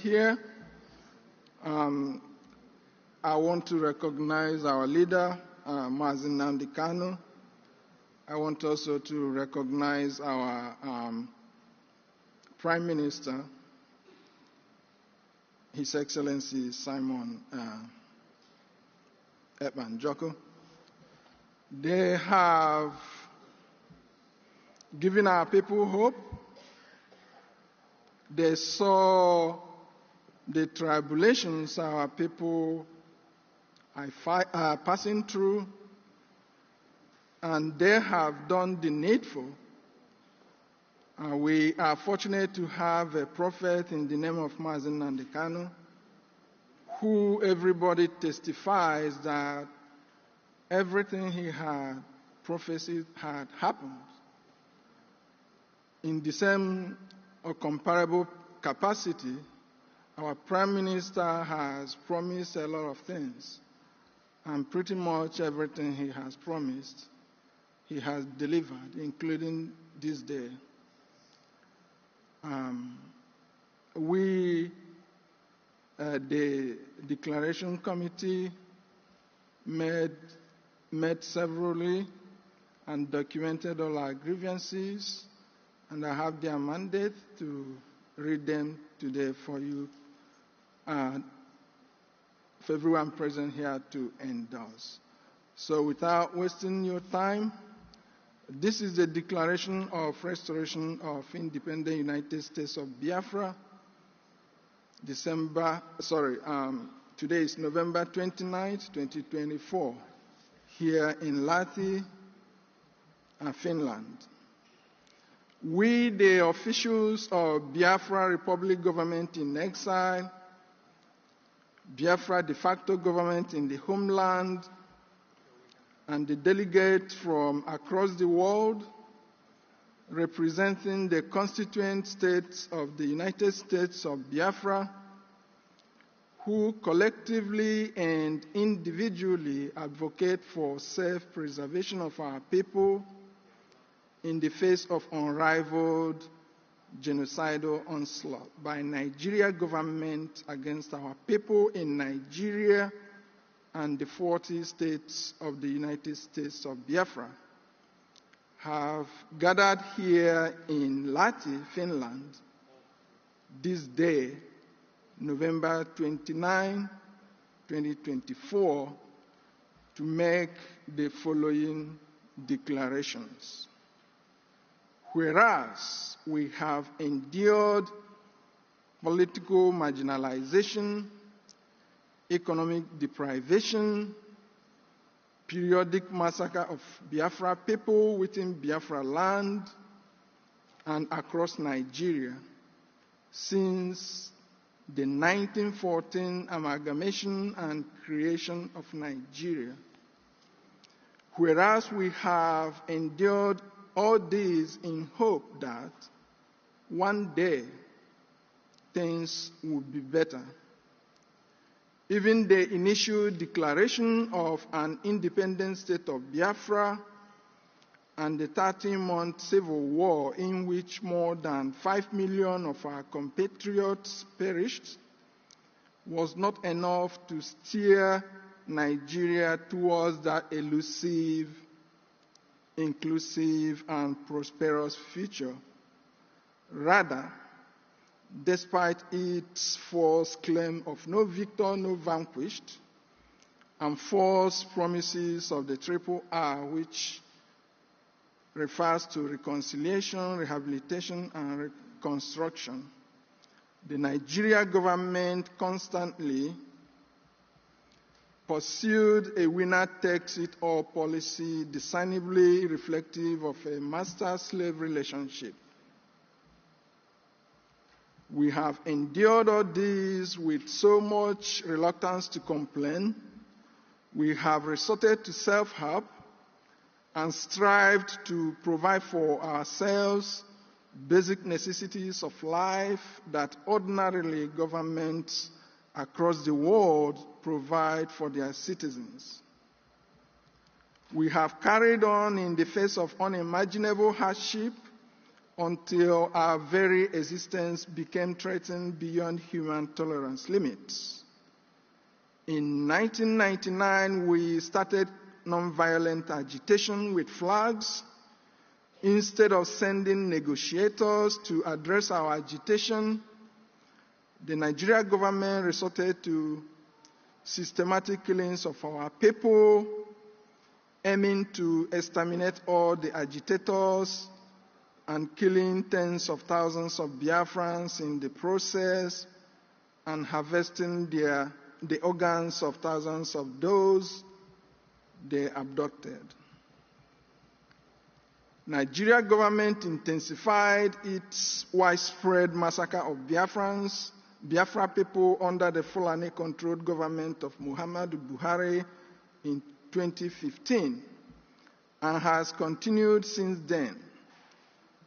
here. I want to recognize our leader, nnamdi Kanu. I want also to recognize our Prime Minister, His Excellency Simon Ekpa. They have given our people hope. They saw the tribulations our people are passing through, and they have done the needful. We are fortunate to have a prophet in the name of nnamdi Kanu, who everybody testifies that everything he had prophesied had happened. In the same or comparable capacity, our Prime Minister has promised a lot of things, and pretty much everything he has promised, he has delivered, including this day. The Declaration Committee met severally and documented all our grievances, and I have their mandate to read them today for you, for everyone present here to endorse. So without wasting your time, this is the Declaration of Restoration of Independent United States of Biafra. Today is November 29, 2024, here in Lahti, Finland. We, the officials of Biafra Republic Government in exile, Biafra de facto government in the homeland, and the delegates from across the world representing the constituent states of the United States of Biafra, who collectively and individually advocate for self-preservation of our people in the face of unrivaled genocidal onslaught by Nigeria government against our people in Nigeria and the 40 states of the United States of Biafra, have gathered here in Lahti, Finland, this day, November 29, 2024, to make the following declarations. Whereas we have endured political marginalization, economic deprivation, periodic massacre of Biafra people within Biafra land and across Nigeria since the 1914 amalgamation and creation of Nigeria. Whereas we have endured all this in hope that one day things would be better. Even the initial declaration of an independent state of Biafra and the 13-month civil war in which more than 5 million of our compatriots perished was not enough to steer Nigeria towards that elusive, inclusive, and prosperous future. Rather, despite its false claim of no victor, no vanquished, and false promises of the triple R, which refers to reconciliation, rehabilitation, and reconstruction, the Nigeria government constantly pursued a winner-takes-it-all policy discernibly reflective of a master-slave relationship. We have endured all this with so much reluctance to complain. We have resorted to self-help and strived to provide for ourselves basic necessities of life that ordinarily governments across the world provide for their citizens. We have carried on in the face of unimaginable hardship until our very existence became threatened beyond human tolerance limits. In 1999, we started nonviolent agitation with flags. Instead of sending negotiators to address our agitation, the Nigerian government resorted to systematic killings of our people, aiming to exterminate all the agitators and killing tens of thousands of Biafrans in the process, and harvesting the organs of thousands of those they abducted. Nigeria government intensified its widespread massacre of Biafra people under the Fulani-controlled government of Muhammadu Buhari in 2015, and has continued since then.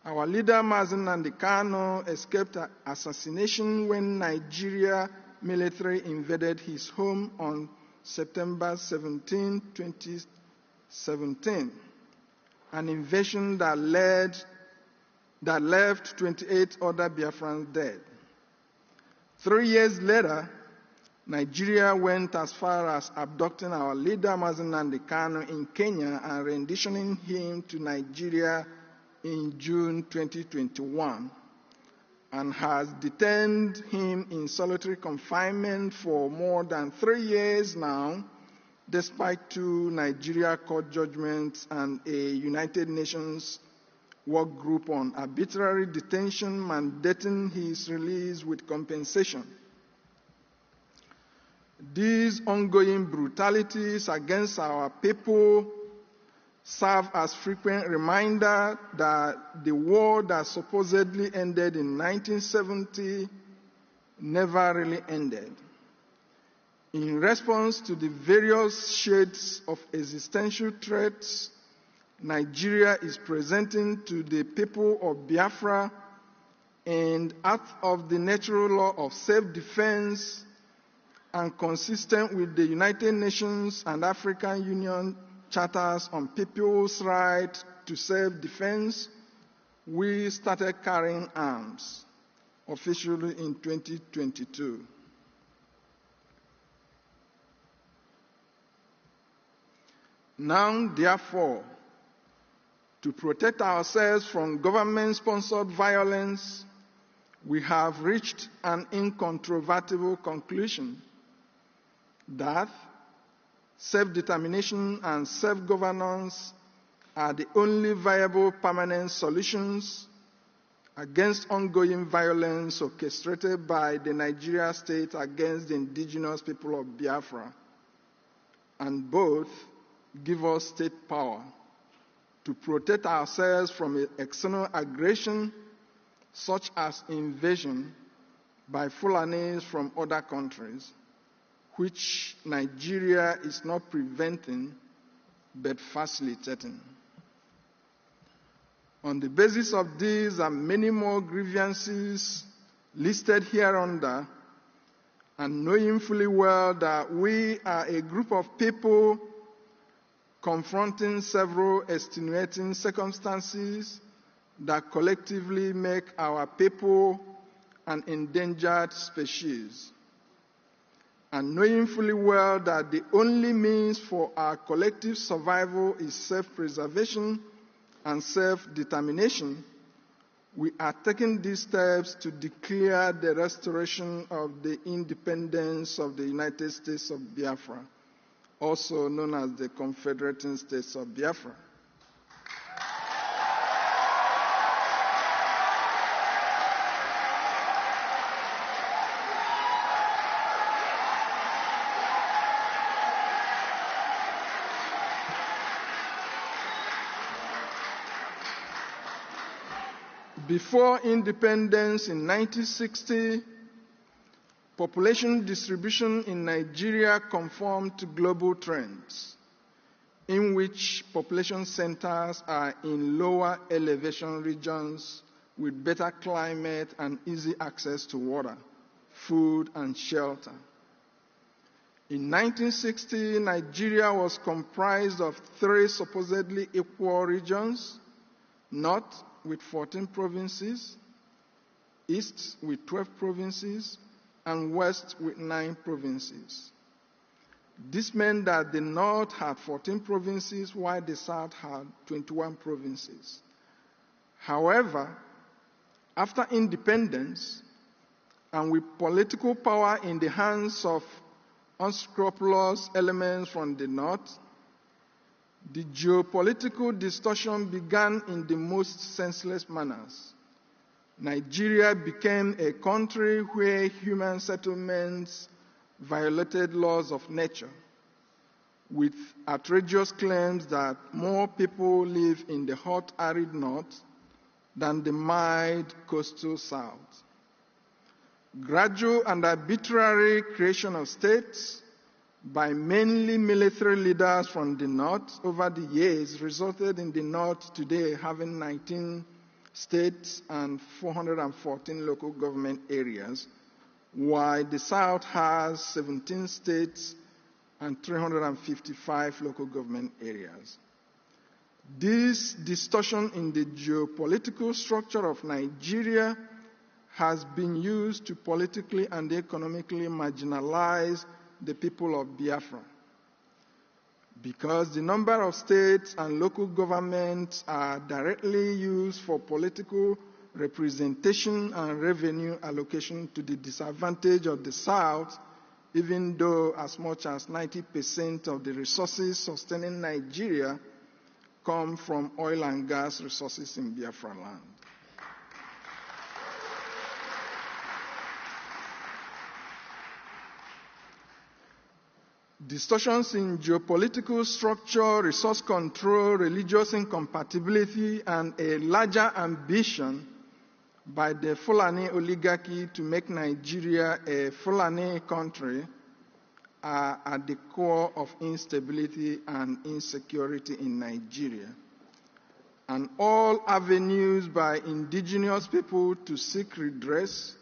Our leader, Nnamdi Kanu, escaped assassination when Nigeria military invaded his home on September 17, 2017, an invasion that left 28 other Biafrans dead. 3 years later, Nigeria went as far as abducting our leader, Nnamdi Kanu, in Kenya and renditioning him to Nigeria in June 2021, and has detained him in solitary confinement for more than 3 years now, despite 2 Nigeria court judgments and a United Nations work group on arbitrary detention mandating his release with compensation. These ongoing brutalities against our people serve as frequent reminder that the war that supposedly ended in 1970 never really ended. In response to the various shades of existential threats Nigeria is presenting to the people of Biafra, and out of the natural law of self-defense and consistent with the United Nations and African Union charters on people's right to self-defense, we started carrying arms officially in 2022. Now, therefore, to protect ourselves from government-sponsored violence, we have reached an incontrovertible conclusion that self-determination and self-governance are the only viable permanent solutions against ongoing violence orchestrated by the Nigeria state against the indigenous people of Biafra, and both give us state power to protect ourselves from external aggression such as invasion by Fulanis from other countries, which Nigeria is not preventing but facilitating. On the basis of these and many more grievances listed hereunder, and knowing fully well that we are a group of people confronting several extenuating circumstances that collectively make our people an endangered species, and knowing fully well that the only means for our collective survival is self-preservation and self-determination, we are taking these steps to declare the restoration of the independence of the United States of Biafra, also known as the Confederating States of Biafra. Before independence in 1960, population distribution in Nigeria conformed to global trends, in which population centers are in lower elevation regions with better climate and easy access to water, food, and shelter. In 1960, Nigeria was comprised of 3 supposedly equal regions: North, with 14 provinces, East with 12 provinces, and West with 9 provinces. This meant that the North had 14 provinces, while the South had 21 provinces. However, after independence, and with political power in the hands of unscrupulous elements from the North, the geopolitical distortion began in the most senseless manners. Nigeria became a country where human settlements violated laws of nature, with outrageous claims that more people live in the hot, arid North than the mild coastal South. Gradual and arbitrary creation of states by mainly military leaders from the North over the years resulted in the North today having 19 states and 414 local government areas, while the South has 17 states and 355 local government areas. This distortion in the geopolitical structure of Nigeria has been used to politically and economically marginalize the people of Biafra. Because the number of states and local governments are directly used for political representation and revenue allocation to the disadvantage of the South, even though as much as 90% of the resources sustaining Nigeria come from oil and gas resources in Biafra land. Distortions in geopolitical structure, resource control, religious incompatibility, and a larger ambition by the Fulani oligarchy to make Nigeria a Fulani country are at the core of instability and insecurity in Nigeria. And all avenues by indigenous people to seek redress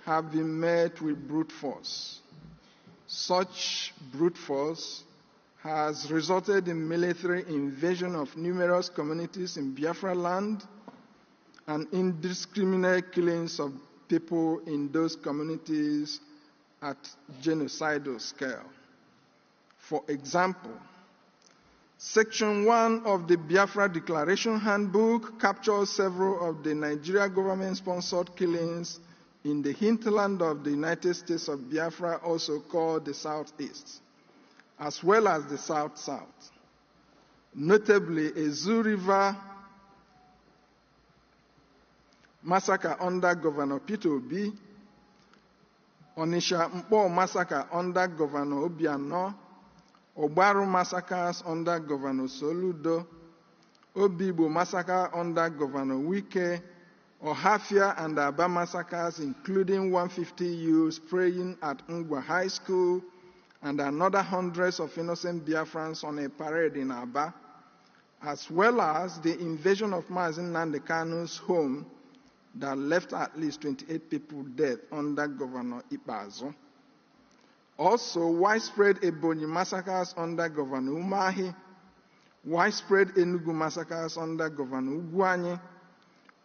have been met with brute force. Such brute force has resulted in military invasion of numerous communities in Biafra land and indiscriminate killings of people in those communities at genocidal scale. For example, Section 1 of the Biafra Declaration Handbook captures several of the Nigeria government-sponsored killings in the hinterland of the United States of Biafra, also called the Southeast, as well as the South-South. Notably, a Zoo River massacre under Governor Peter Obi, Onisha Mpo massacre under Governor Obiano, Obaru massacres under Governor Soludo, Obibo massacre under Governor Wike, Ohafia and Aba massacres, including 150 youths praying at Ngwa High School and another hundreds of innocent Biafrans on a parade in Aba, as well as the invasion of nnamdi Kanu's home that left at least 28 people dead under Governor Ekpa. Also, widespread Ebonyi massacres under Governor Umahi, widespread Enugu massacres under Governor Ugwuanyi,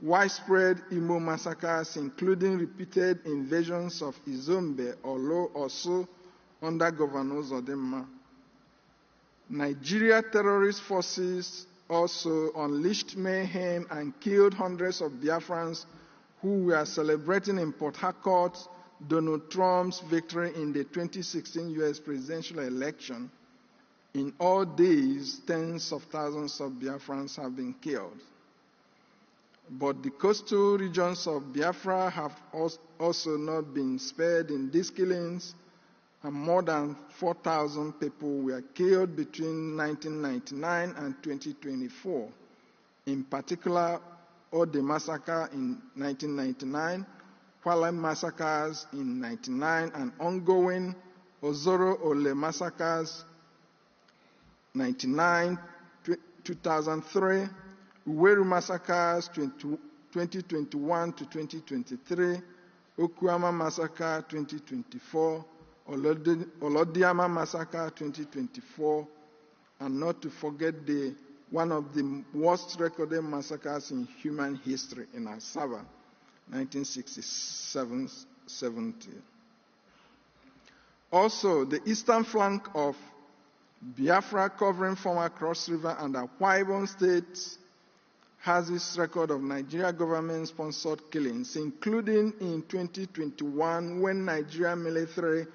widespread Imo massacres, including repeated invasions of Izombe, Olo, Osu, under Governor Zodimma. Nigeria terrorist forces also unleashed mayhem and killed hundreds of Biafrans who were celebrating in Port Harcourt Donald Trump's victory in the 2016 U.S. presidential election. In all days, tens of thousands of Biafrans have been killed. But the coastal regions of Biafra have also not been spared in these killings, and more than 4,000 people were killed between 1999 and 2024. In particular, Ode massacre in 1999, Kwale massacres in 1999, and ongoing Ozoro Ole massacres 1999, 2003, Uweru massacres 2021 to 2023, Okuama massacre 2024, Olodiama massacre 2024, and not to forget the one of the worst recorded massacres in human history in Asaba, 1967-70. Also, the eastern flank of Biafra, covering former Cross River and Akwa Ibom states, has its record of Nigeria government-sponsored killings, including in 2021 when Nigerian military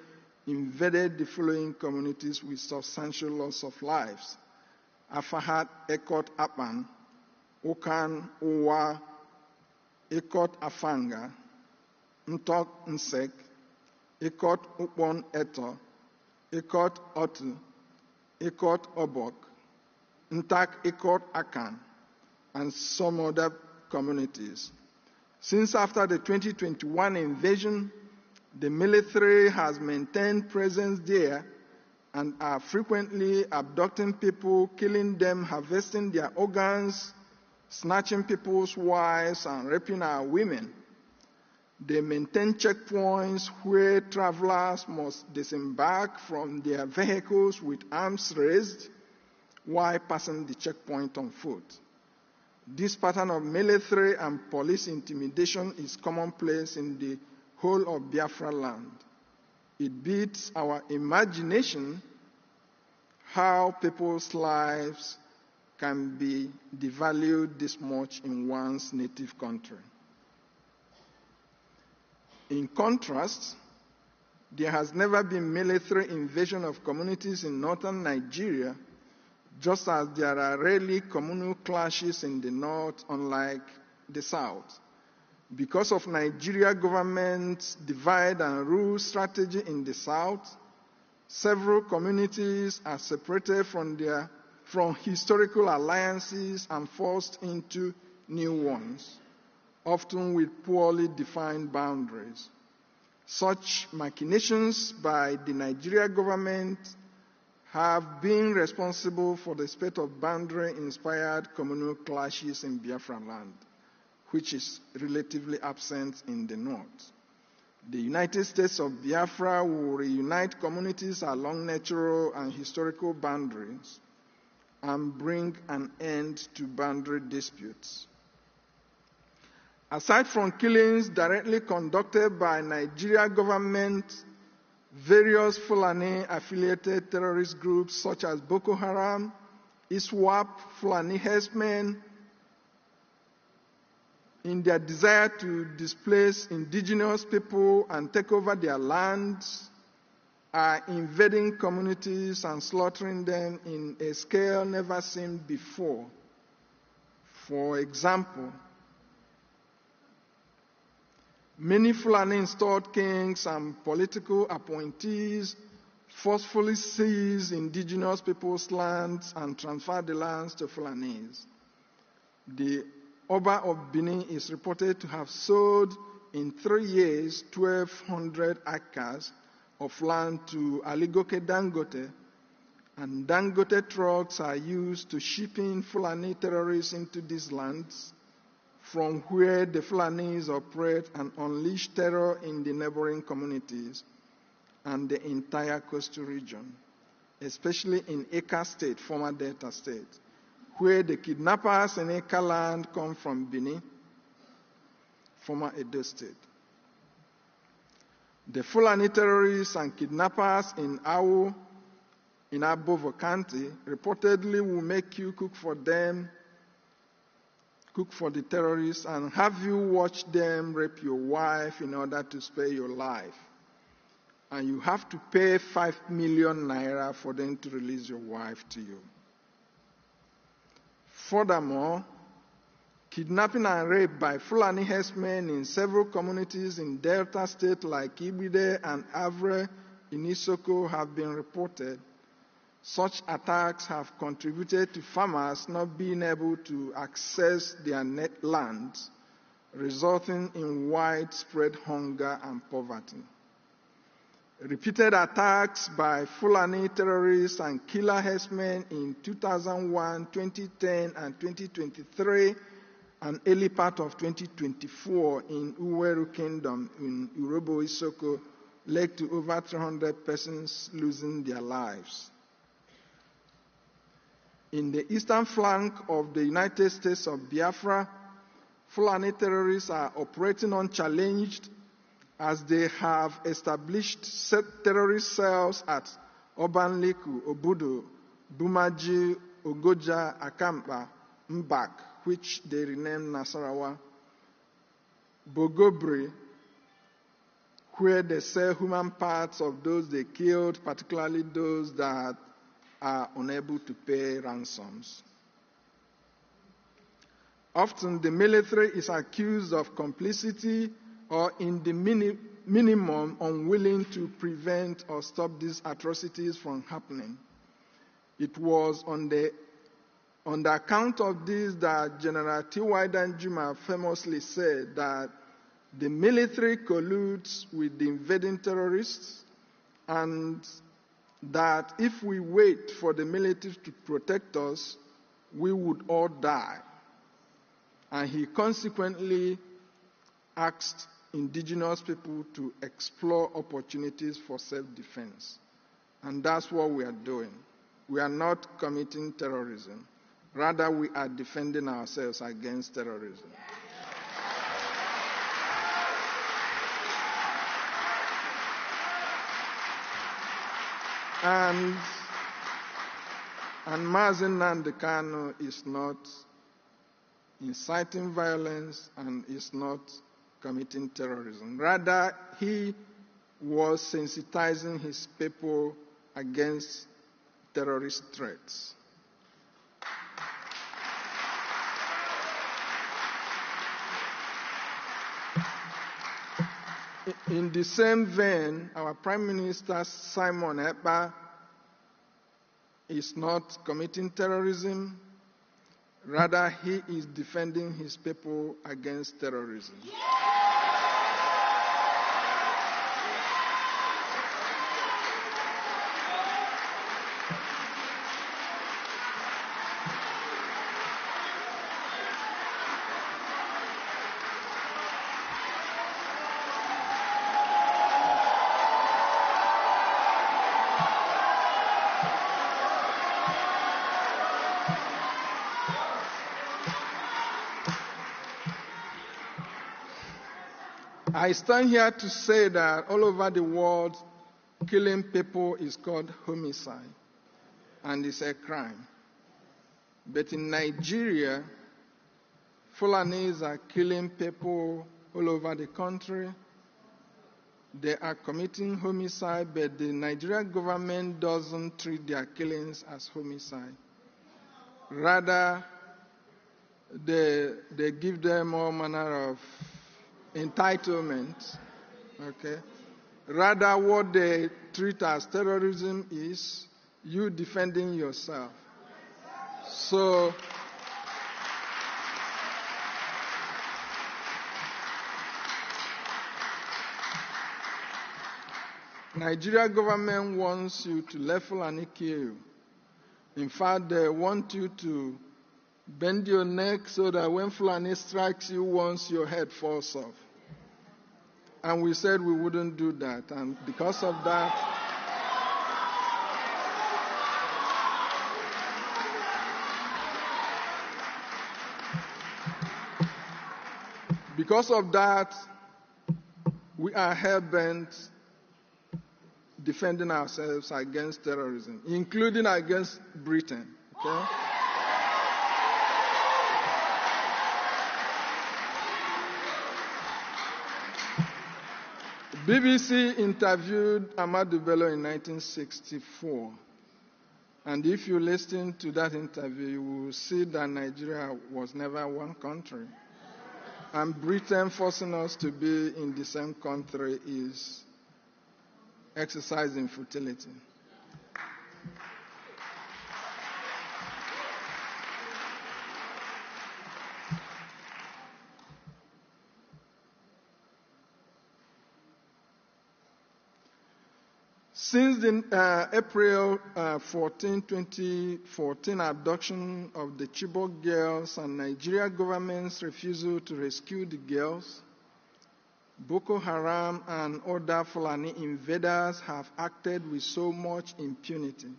invaded the following communities with substantial loss of lives: Afahat, Ekot Apan, Okan, Owa, Ekot Afanga, Ntok Nsek, Ekot Upon Eto, Ekot Otu, Ekot Obok, Ntak Ekot Akan, and some other communities. Since after the 2021 invasion, the military has maintained presence there and are frequently abducting people, killing them, harvesting their organs, snatching people's wives, and raping our women. They maintain checkpoints where travelers must disembark from their vehicles with arms raised while passing the checkpoint on foot. This pattern of military and police intimidation is commonplace in the whole of Biafra land. It beats our imagination how people's lives can be devalued this much in one's native country. In contrast, there has never been military invasion of communities in northern Nigeria, just as there are rarely communal clashes in the north, unlike the south. Because of Nigeria government's divide and rule strategy in the south, several communities are separated from historical alliances and forced into new ones, often with poorly defined boundaries. Such machinations by the Nigeria government have been responsible for the spate of boundary-inspired communal clashes in Biafra land, which is relatively absent in the north. The United States of Biafra will reunite communities along natural and historical boundaries and bring an end to boundary disputes. Aside from killings directly conducted by Nigeria government, various Fulani-affiliated terrorist groups such as Boko Haram, ISWAP, Fulani herdsmen, in their desire to displace indigenous people and take over their lands, are invading communities and slaughtering them in a scale never seen before. For example, many Fulani installed kings and political appointees forcefully seize indigenous people's lands and transfer the lands to Fulanis. The Oba of Benin is reported to have sold in 3 years 1,200 acres of land to Aligoke Dangote, and Dangote trucks are used to ship in Fulani terrorists into these lands, from where the Fulanis operate and unleash terror in the neighboring communities and the entire coastal region, especially in Ekpa State, former Delta State, where the kidnappers in Ekpa land come from Benin, former Edo State. The Fulani terrorists and kidnappers in Awo, in Abovo County, reportedly will make you cook for them, cook for the terrorists, and have you watch them rape your wife in order to spare your life. And you have to pay 5 million naira for them to release your wife to you. Furthermore, kidnapping and rape by Fulani herdsmen in several communities in Delta State like Ibide and Avre in Isoko have been reported. Such attacks have contributed to farmers not being able to access their net lands, resulting in widespread hunger and poverty. Repeated attacks by Fulani terrorists and killer herdsmen in 2001, 2010, and 2023, and early part of 2024 in Uweru Kingdom in Urobo Isoko led to over 300 persons losing their lives. In the eastern flank of the United States of Biafra, Fulani terrorists are operating unchallenged as they have established terrorist cells at Obanliku, Obudu, Bumaji, Ogoja, Akampa, Mbak, which they renamed Nasarawa, Bogobri, where they sell human parts of those they killed, particularly those that are unable to pay ransoms. Often the military is accused of complicity or in the minimum unwilling to prevent or stop these atrocities from happening. It was on the account of this that General T.Y. Danjuma famously said that the military colludes with the invading terrorists, and that if we wait for the military to protect us, we would all die. And he consequently asked indigenous people to explore opportunities for self-defense. And that's what we are doing. We are not committing terrorism. Rather, we are defending ourselves against terrorism. And Mazi Nnamdi Kanu is not inciting violence and is not committing terrorism. Rather, he was sensitizing his people against terrorist threats. In the same vein, our Prime Minister, Simon Ekpa, is not committing terrorism. Rather, he is defending his people against terrorism. I stand here to say that all over the world, killing people is called homicide, and it's a crime. But in Nigeria, Fulanis are killing people all over the country. They are committing homicide, but the Nigerian government doesn't treat their killings as homicide. Rather, they give them all manner of entitlement. Okay? Rather, what they treat as terrorism is you defending yourself. So, Nigeria government wants you to let Fulani kill you. In fact, they want you to bend your neck so that when Fulani strikes you once, your head falls off. And we said we wouldn't do that. And because of that, we are hell-bent defending ourselves against terrorism, including against Britain. Okay? BBC interviewed Ahmadu Bello in 1964. And if you listen to that interview, you will see that Nigeria was never one country. And Britain forcing us to be in the same country is exercising futility. Since the April 14, 2014 abduction of the Chibok girls and Nigeria government's refusal to rescue the girls, Boko Haram and other Fulani invaders have acted with so much impunity.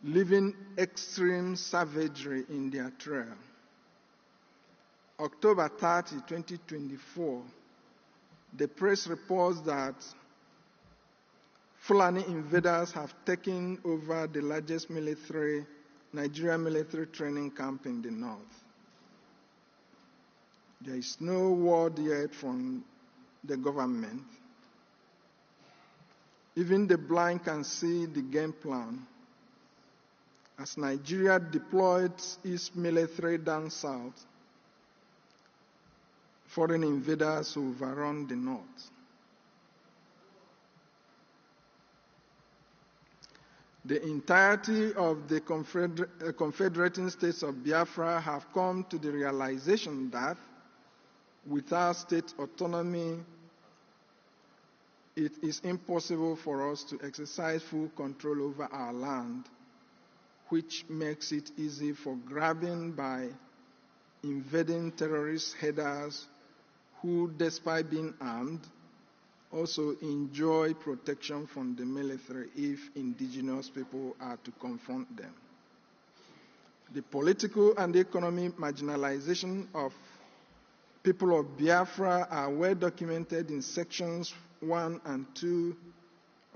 leaving extreme savagery in their trail. October 30, 2024, the press reports that Fulani invaders have taken over the largest Nigerian military training camp in the north. There is no word yet from the government. Even the blind can see the game plan. As Nigeria deployed its military down south, foreign invaders overrun the north. The entirety of the confederating states of Biafra have come to the realization that without state autonomy, it is impossible for us to exercise full control over our land, which makes it easy for grabbing by invading terrorist headers who, despite being armed, also enjoy protection from the military if indigenous people are to confront them. The political and economic marginalization of people of Biafra are well documented in sections 1 and 2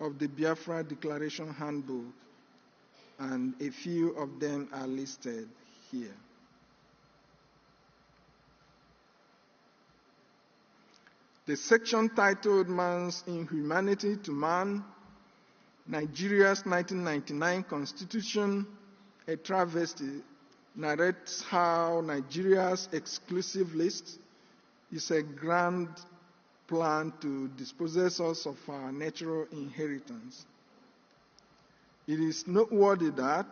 of the Biafra Declaration Handbook, and a few of them are listed here. The section titled Man's Inhumanity to Man, Nigeria's 1999 Constitution, a travesty, narrates how Nigeria's exclusive list is a grand plan to dispossess us of our natural inheritance. It is noteworthy that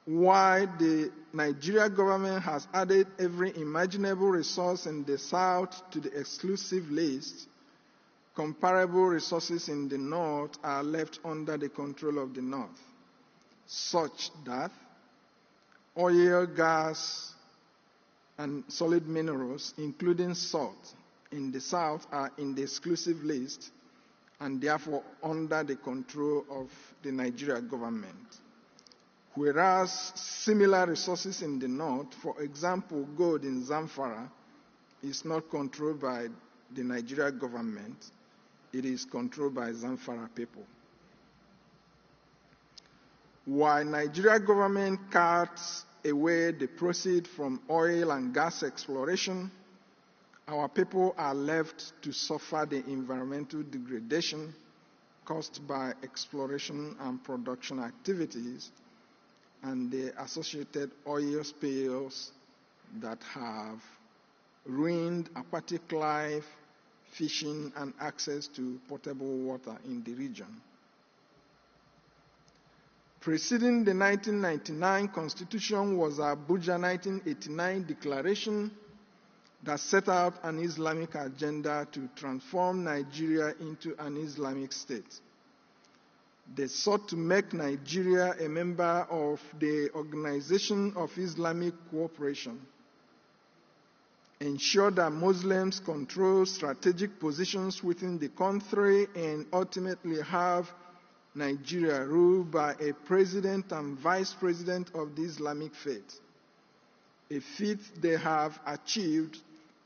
while the Nigeria government has added every imaginable resource in the south to the exclusive list, comparable resources in the north are left under the control of the north, such that oil, gas, and solid minerals, including salt, in the south are in the exclusive list and therefore under the control of the Nigeria government. Whereas similar resources in the north, for example, gold in Zamfara, is not controlled by the Nigeria government, it is controlled by Zamfara people. While Nigeria government cuts away the proceeds from oil and gas exploration, our people are left to suffer the environmental degradation caused by exploration and production activities and the associated oil spills that have ruined aquatic life, fishing, and access to potable water in the region. Preceding the 1999 Constitution was Abuja 1989 Declaration that set out an Islamic agenda to transform Nigeria into an Islamic state. They sought to make Nigeria a member of the Organization of Islamic Cooperation, ensure that Muslims control strategic positions within the country, and ultimately have Nigeria ruled by a president and vice president of the Islamic faith, a feat they have achieved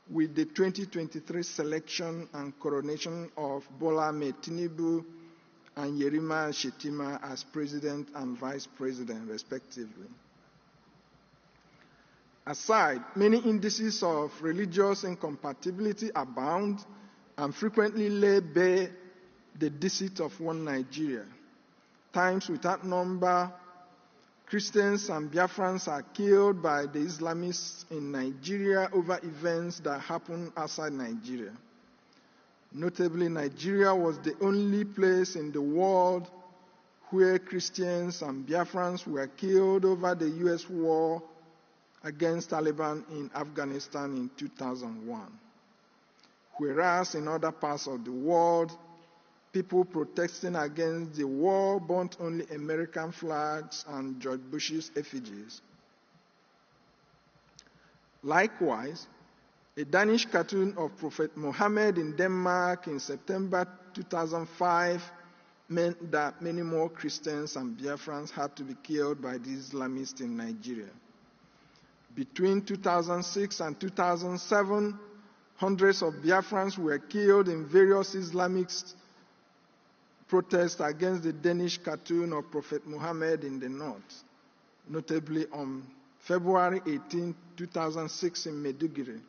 with the 2023 selection and coronation of Bola Ahmed Tinubu and Yerima Shetima as president and vice president, respectively. Aside, many indices of religious incompatibility abound and frequently lay bare the deceit of one Nigeria. Times without number, Christians and Biafrans are killed by the Islamists in Nigeria over events that happen outside Nigeria. Notably, Nigeria was the only place in the world where Christians and Biafrans were killed over the U.S. war against Taliban in Afghanistan in 2001. Whereas in other parts of the world, people protesting against the war burnt only American flags and George Bush's effigies. Likewise, a Danish cartoon of Prophet Muhammad in Denmark in September 2005 meant that many more Christians and Biafrans had to be killed by the Islamists in Nigeria. Between 2006 and 2007, hundreds of Biafrans were killed in various Islamist protests against the Danish cartoon of Prophet Muhammad in the north, notably on February 18, 2006 in Maiduguri.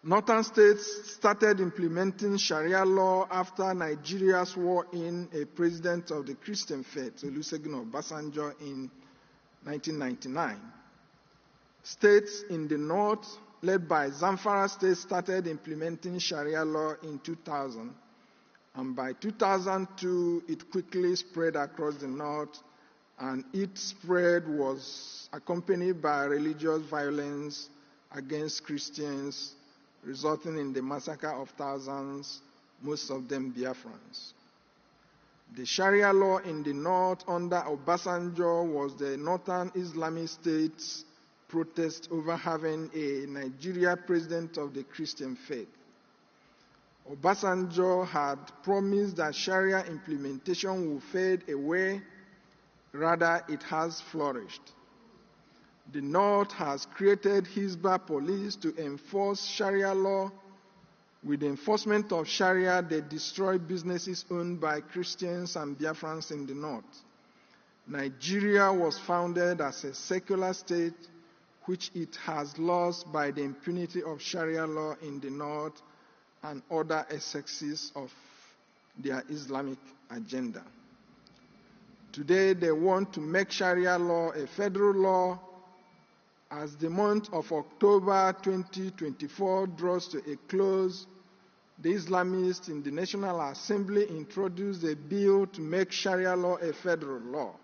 Northern states started implementing Sharia law after Nigeria swore in a president of the Christian faith, Olusegun Obasanjo, in 1999. States in the north, led by Zamfara State, started implementing Sharia law in 2000, and by 2002 it quickly spread across the north, and its spread was accompanied by religious violence against Christians, resulting in the massacre of thousands, most of them Biafrans. The Sharia law in the north under Obasanjo was the northern Islamic states' protest over having a Nigeria president of the Christian faith. Obasanjo had promised that Sharia implementation would fade away. Rather, it has flourished. The North has created Hizbah police to enforce Sharia law. With the enforcement of Sharia, they destroy businesses owned by Christians and Biafrans in the North. Nigeria was founded as a secular state, which it has lost by the impunity of Sharia law in the North and other excesses of their Islamic agenda. Today, they want to make Sharia law a federal law. As the month of October 2024 draws to a close, the Islamists in the National Assembly introduced a bill to make Sharia law a federal law.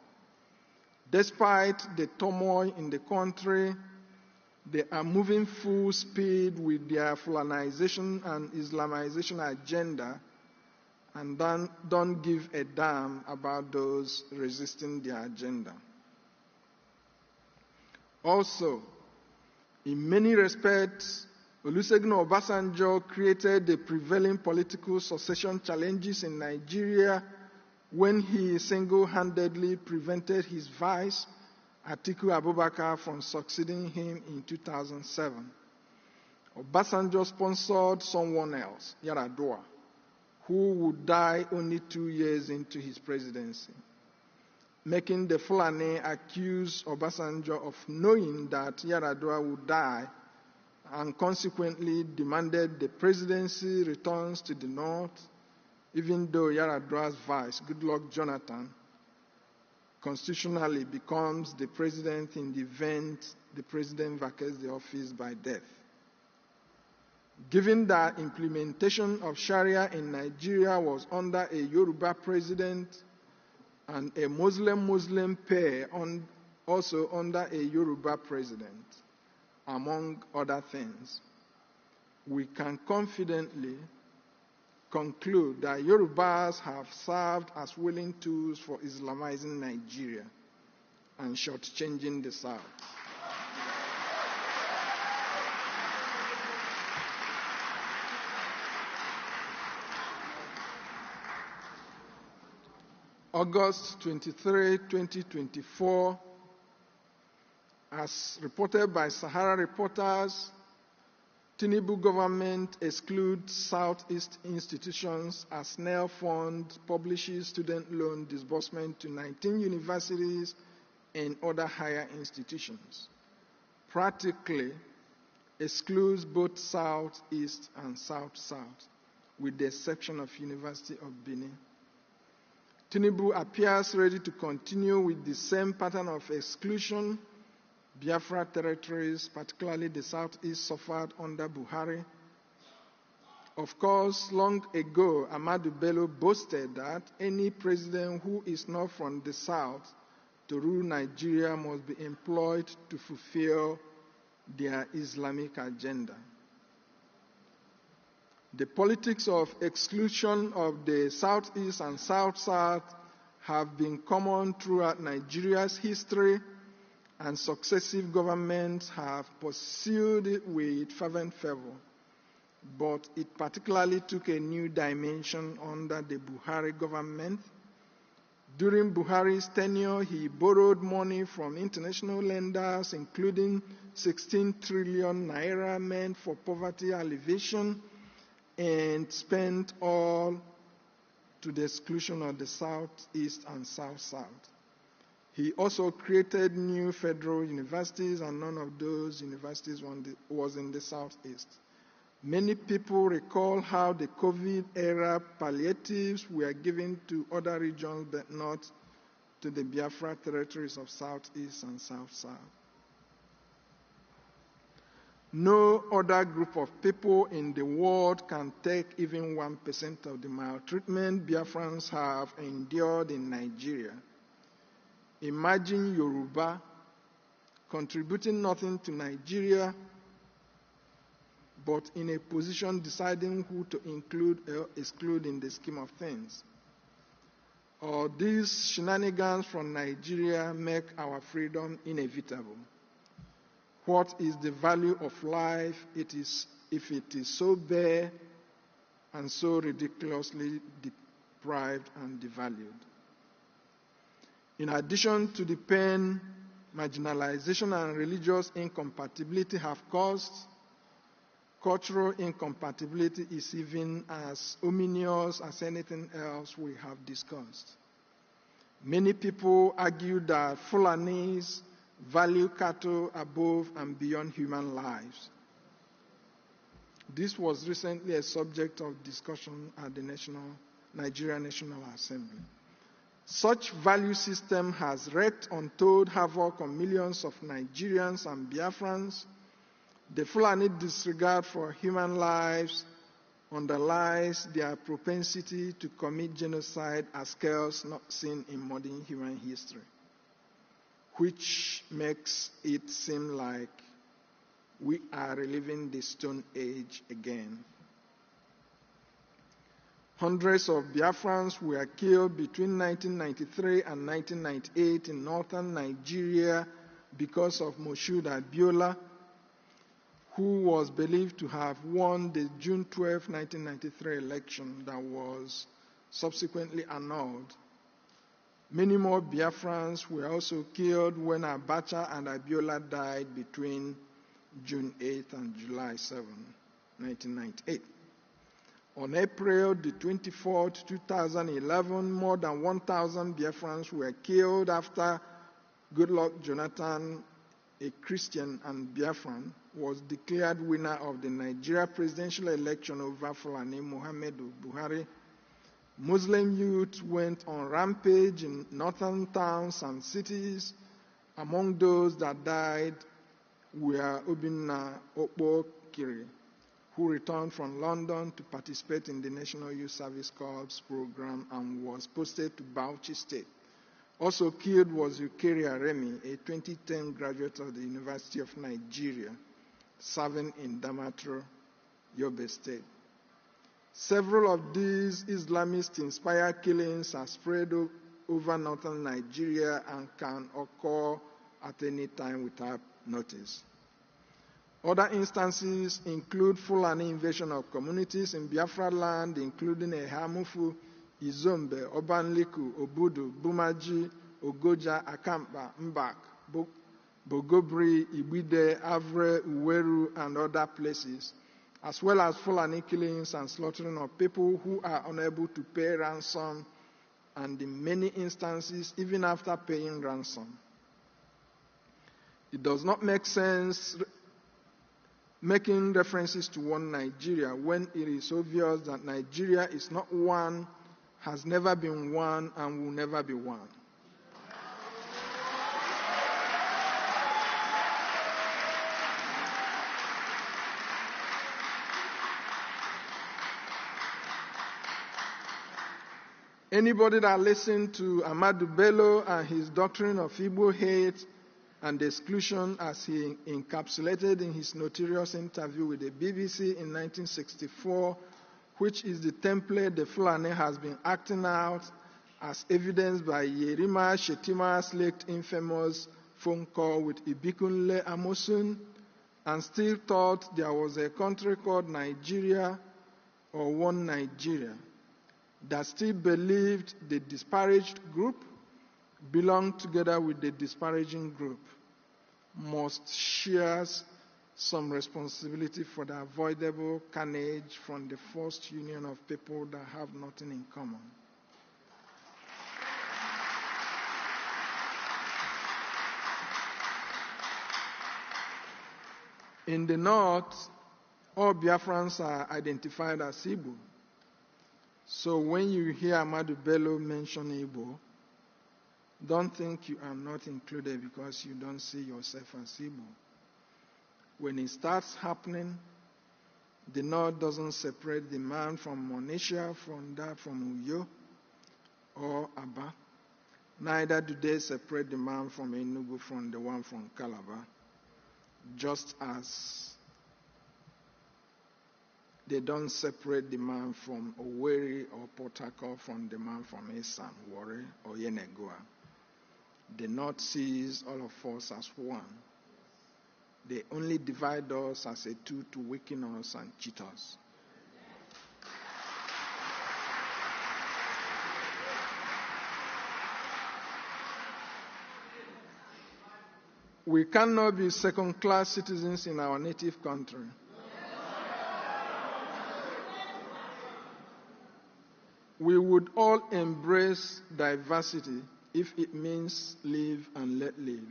Despite the turmoil in the country, they are moving full speed with their Fulanization and Islamization agenda and don't give a damn about those resisting their agenda. Also, in many respects, Olusegun Obasanjo created the prevailing political succession challenges in Nigeria when he single-handedly prevented his vice, Atiku Abubakar, from succeeding him in 2007. Obasanjo sponsored someone else, Yar'Adua, who would die only 2 years into his presidency, making the Fulani accuse Obasanjo of knowing that Yar'Adua would die and consequently demanded the presidency returns to the north, even though Yar'Adua's vice, Goodluck Jonathan, constitutionally becomes the president in the event the president vacates the office by death. Given that implementation of Sharia in Nigeria was under a Yoruba president and a Muslim pair also under a Yoruba president, among other things, we can confidently conclude that Yorubas have served as willing tools for Islamizing Nigeria and shortchanging the South. August 23, 2024, as reported by Sahara Reporters, Tinubu government excludes Southeast institutions as NEL Fund publishes student loan disbursement to 19 universities and other higher institutions. Practically excludes both Southeast and South-South, with the exception of University of Benin. Tinubu appears ready to continue with the same pattern of exclusion Biafra territories, particularly the Southeast, suffered under Buhari. Of course, long ago, Ahmadu Bello boasted that any president who is not from the South to rule Nigeria must be employed to fulfill their Islamic agenda. The politics of exclusion of the Southeast and South-South have been common throughout Nigeria's history, and successive governments have pursued it with fervent fervor. but it particularly took a new dimension under the Buhari government. During Buhari's tenure, he borrowed money from international lenders, including 16 trillion naira meant for poverty alleviation, and spent all to the exclusion of the Southeast and South-South. He also created new federal universities, and none of those universities was in the Southeast. Many people recall how the COVID-era palliatives were given to other regions but not to the Biafra territories of Southeast and South-South. No other group of people in the world can take even 1% of the maltreatment Biafrans have endured in Nigeria. Imagine Yoruba contributing nothing to Nigeria, but in a position deciding who to include or exclude in the scheme of things. Or these shenanigans from Nigeria make our freedom inevitable. What is the value of life if it is so bare and so ridiculously deprived and devalued? In addition to the pain marginalization and religious incompatibility have caused, cultural incompatibility is even as ominous as anything else we have discussed. Many people argue that Fulanis value cattle above and beyond human lives. This was recently a subject of discussion at the Nigeria National Assembly. Such value system has wreaked untold havoc on millions of Nigerians and Biafrans. The Fulani disregard for human lives underlies their propensity to commit genocide at scales not seen in modern human history, which makes it seem like we are reliving the Stone Age again. Hundreds of Biafrans were killed between 1993 and 1998 in northern Nigeria because of Moshood Abiola, who was believed to have won the June 12, 1993 election that was subsequently annulled. Many more Biafrans were also killed when Abacha and Abiola died between June 8 and July 7, 1998. On April the 24th, 2011, more than 1,000 Biafrans were killed after Goodluck Jonathan, a Christian and Biafran, was declared winner of the Nigeria presidential election over Fulani Muhammadu Buhari. Muslim youth went on rampage in northern towns and cities. Among those that died were Obinna Okpokiri, who returned from London to participate in the National Youth Service Corps program and was posted to Bauchi State. Also killed was Eukaria Remi, a 2010 graduate of the University of Nigeria, serving in Damaturu, Yobe State. Several of these Islamist-inspired killings are spread over northern Nigeria and can occur at any time without notice. Other instances include Fulani invasion of communities in Biafra land, including Ehamufu, Izombe, Obanliku, Obudu, Bumaji, Ogoja, Akampa, Mbak, Bogobri, Ibide, Avre, Uweru, and other places, as well as Fulani killings and slaughtering of people who are unable to pay ransom, and in many instances, even after paying ransom. It does not make sense making references to one Nigeria when it is obvious that Nigeria is not one, has never been one, and will never be one. Anybody that listened to Ahmadu Bello and his doctrine of Igbo hate and exclusion as he encapsulated in his notorious interview with the BBC in 1964, which is the template the Fulani has been acting out, as evidenced by Yerima Shetima's late infamous phone call with Ibikunle Amosun and still thought there was a country called Nigeria or one Nigeria, that still believed the disparaged group belonged together with the disparaging group, must share some responsibility for the avoidable carnage from the forced union of people that have nothing in common. In the north, all Biafrans are identified as Igbo. So when you hear Ahmadu Bello mention Igbo, don't think you are not included because you don't see yourself as Igbo. When it starts happening, the North doesn't separate the man from Monisha, from that from Uyo or Aba. Neither do they separate the man from Enugu from the one from Calabar, just as they don't separate the man from Owerri or Port Harcourt from the man from Esan, Warri, or Yenagoa. The North sees all of us as one. They only divide us as a tool to weaken us and cheat us. We cannot be second-class citizens in our native country. We would all embrace diversity if it means live and let live.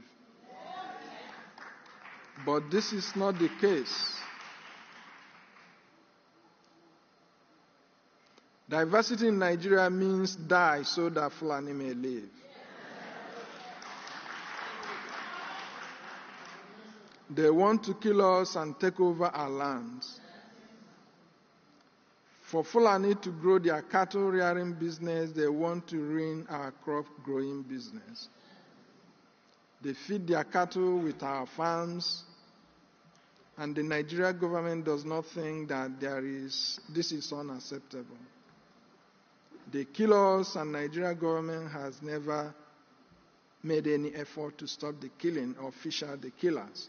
But this is not the case. Diversity in Nigeria means die so that Fulani may live. They want to kill us and take over our lands. For Fulani to grow their cattle rearing business, they want to ruin our crop growing business. They feed their cattle with our farms, and the Nigerian government does not think that this is unacceptable. They kill us, and the Nigerian government has never made any effort to stop the killing or fish out the killers.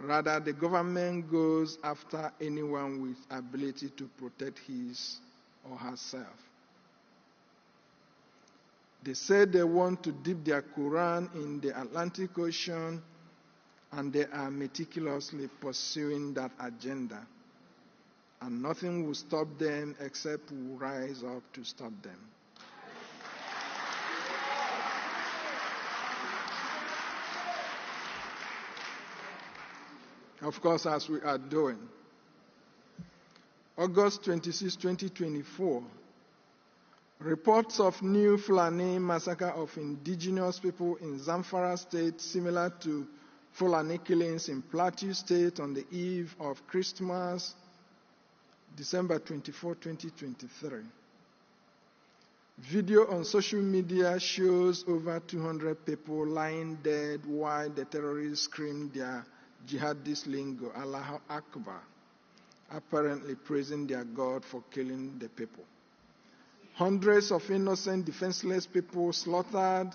Rather, the government goes after anyone with ability to protect his or herself. They say they want to dip their Quran in the Atlantic Ocean, and they are meticulously pursuing that agenda. And nothing will stop them except we will rise up to stop them. Of course, as we are doing. August 26, 2024, reports of new Fulani massacre of indigenous people in Zamfara State, similar to Fulani killings in Plateau State on the eve of Christmas, December 24, 2023. Video on social media shows over 200 people lying dead while the terrorists scream their jihadist lingo, Allahu Akbar, apparently praising their God for killing the people. Hundreds of innocent, defenseless people slaughtered.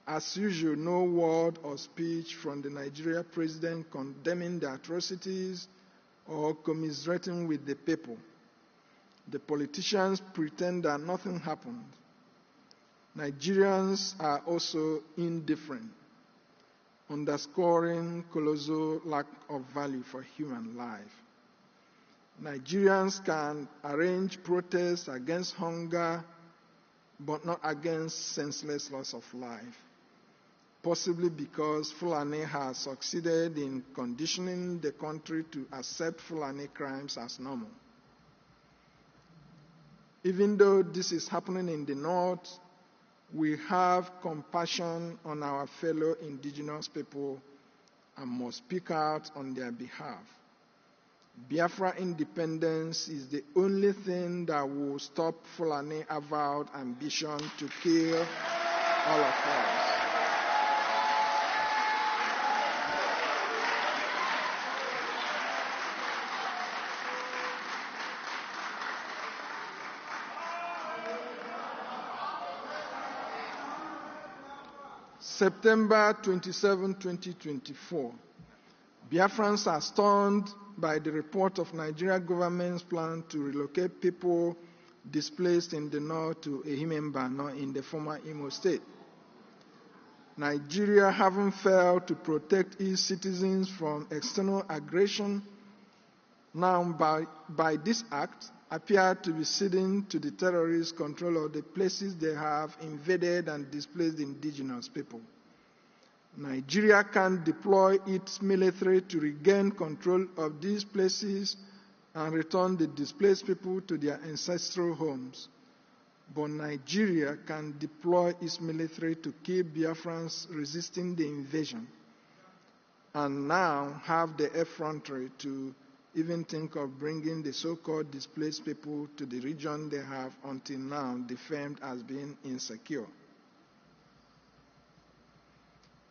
As usual, no word or speech from the Nigerian president condemning the atrocities or commiserating with the people. The politicians pretend that nothing happened. Nigerians are also indifferent, underscoring colossal lack of value for human life. Nigerians can arrange protests against hunger, but not against senseless loss of life, possibly because Fulani has succeeded in conditioning the country to accept Fulani crimes as normal. Even though this is happening in the north, we have compassion on our fellow indigenous people and must speak out on their behalf. Biafra independence is the only thing that will stop Fulani avowed ambition to kill all of us. September 27, 2024, Biafrans are stunned by the report of Nigeria government's plan to relocate people displaced in the north to Ehimembano in the former Imo State. Nigeria, having failed to protect its citizens from external aggression, now by this act appear to be ceding to the terrorists control of the places they have invaded and displaced indigenous people. Nigeria can deploy its military to regain control of these places and return the displaced people to their ancestral homes. But Nigeria can deploy its military to kill Biafrans resisting the invasion, and now have the effrontery to even think of bringing the so-called displaced people to the region they have until now defamed as being insecure.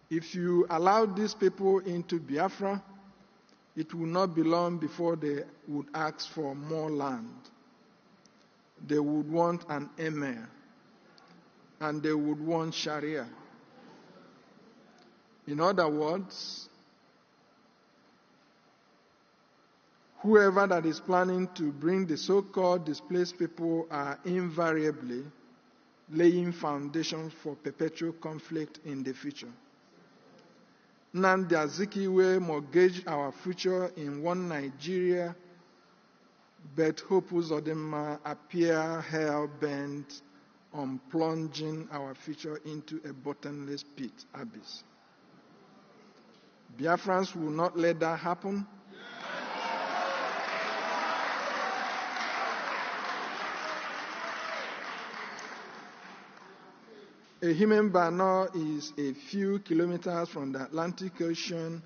If you allow these people into Biafra, it will not be long before they would ask for more land. They would want an emir, and they would want Sharia. In other words, whoever that is planning to bring the so-called displaced people are invariably laying foundation for perpetual conflict in the future. Nnamdi Azikiwe mortgaged our future in one Nigeria, but Hope Uzodinma appear hell-bent on plunging our future into a bottomless pit abyss. Biafrans will not let that happen. Ehimembano is a few kilometers from the Atlantic Ocean,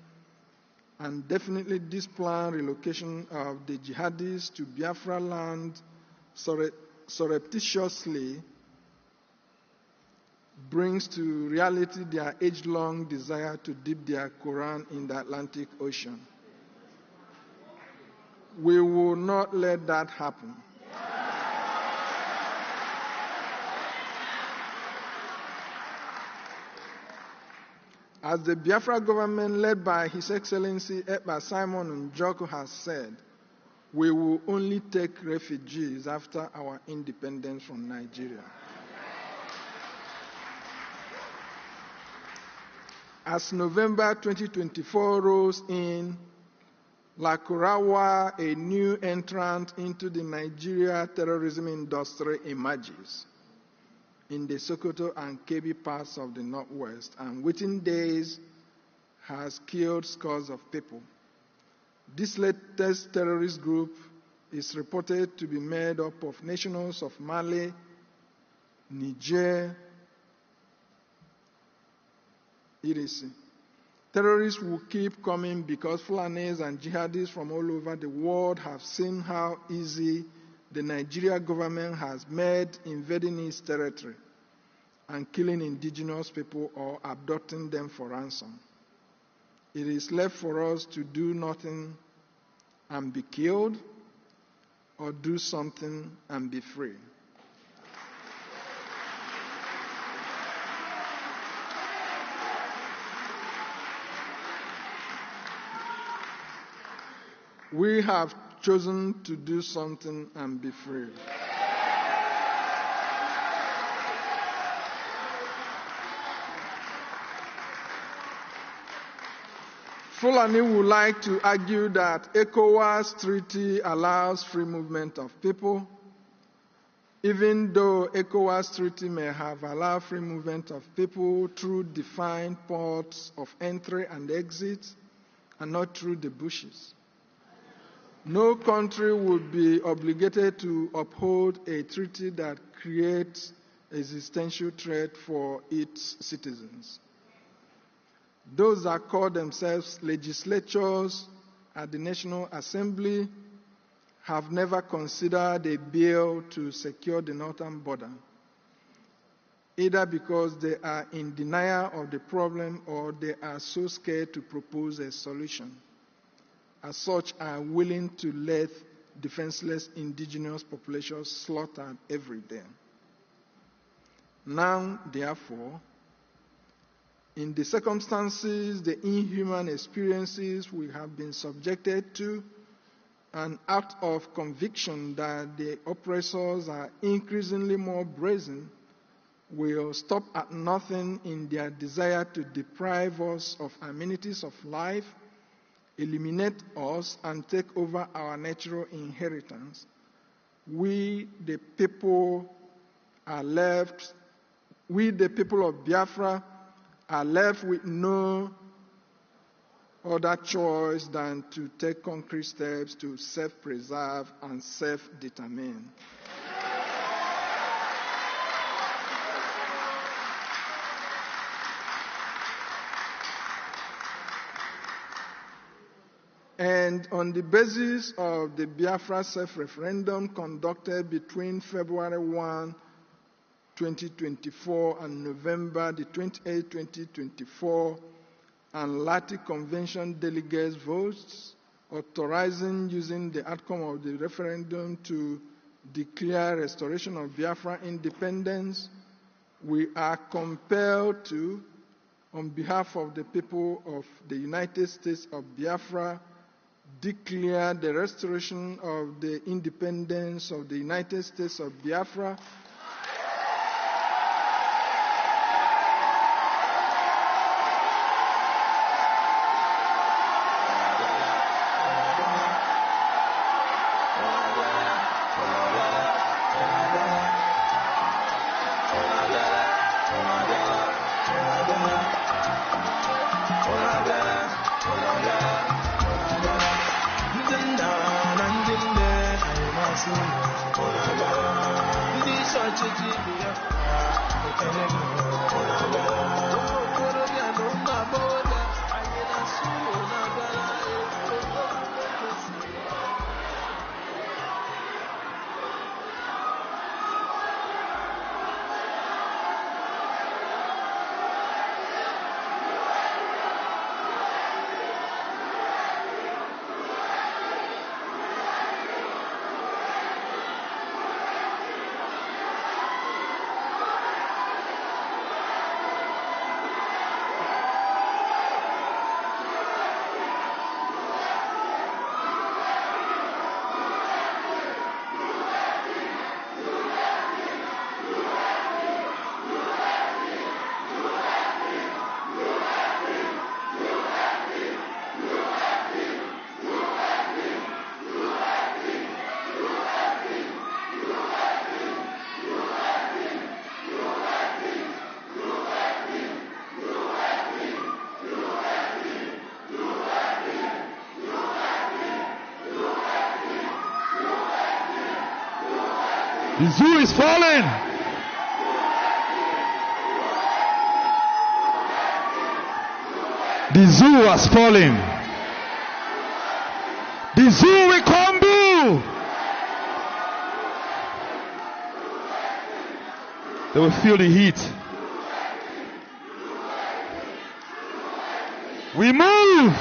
and definitely this planned relocation of the jihadists to Biafra land surreptitiously brings to reality their age-long desire to dip their Quran in the Atlantic Ocean. We will not let that happen. As the Biafra government, led by His Excellency Ekpa Simon Njoku, has said, we will only take refugees after our independence from Nigeria. As November 2024 rolls in, Lakurawa, a new entrant into the Nigeria terrorism industry, emerges in the Sokoto and Kebbi parts of the Northwest, and within days has killed scores of people. This latest terrorist group is reported to be made up of nationals of Mali, Niger, etc. Terrorists will keep coming because Fulanis and jihadists from all over the world have seen how easy the Nigeria government has made invading its territory and killing indigenous people or abducting them for ransom. It is left for us to do nothing and be killed, or do something and be free. We have chosen to do something and be free. Fulani would like to argue that ECOWAS treaty allows free movement of people, even though ECOWAS treaty may have allowed free movement of people through defined ports of entry and exit, and not through the bushes. No country would be obligated to uphold a treaty that creates existential threat for its citizens. Those that call themselves legislatures at the National Assembly have never considered a bill to secure the northern border, either because they are in denial of the problem or they are so scared to propose a solution. As such, are willing to let defenseless indigenous populations slaughtered every day. Now, therefore, in the circumstances, the inhuman experiences we have been subjected to, and out of conviction that the oppressors are increasingly more brazen, will stop at nothing in their desire to deprive us of amenities of life, eliminate us, and take over our natural inheritance, we, the people of Biafra, are left with no other choice than to take concrete steps to self-preserve and self-determine. And on the basis of the Biafra self-referendum conducted between February 1, 2024 and November the 28th, 2024, and Lati Convention delegates votes authorizing using the outcome of the referendum to declare restoration of Biafra independence, we are compelled to, on behalf of the people of the United States of Biafra, declare the restoration of the independence of the United States of Biafra The zoo is falling. The zoo has fallen. The zoo will crumble. They will feel the heat. We move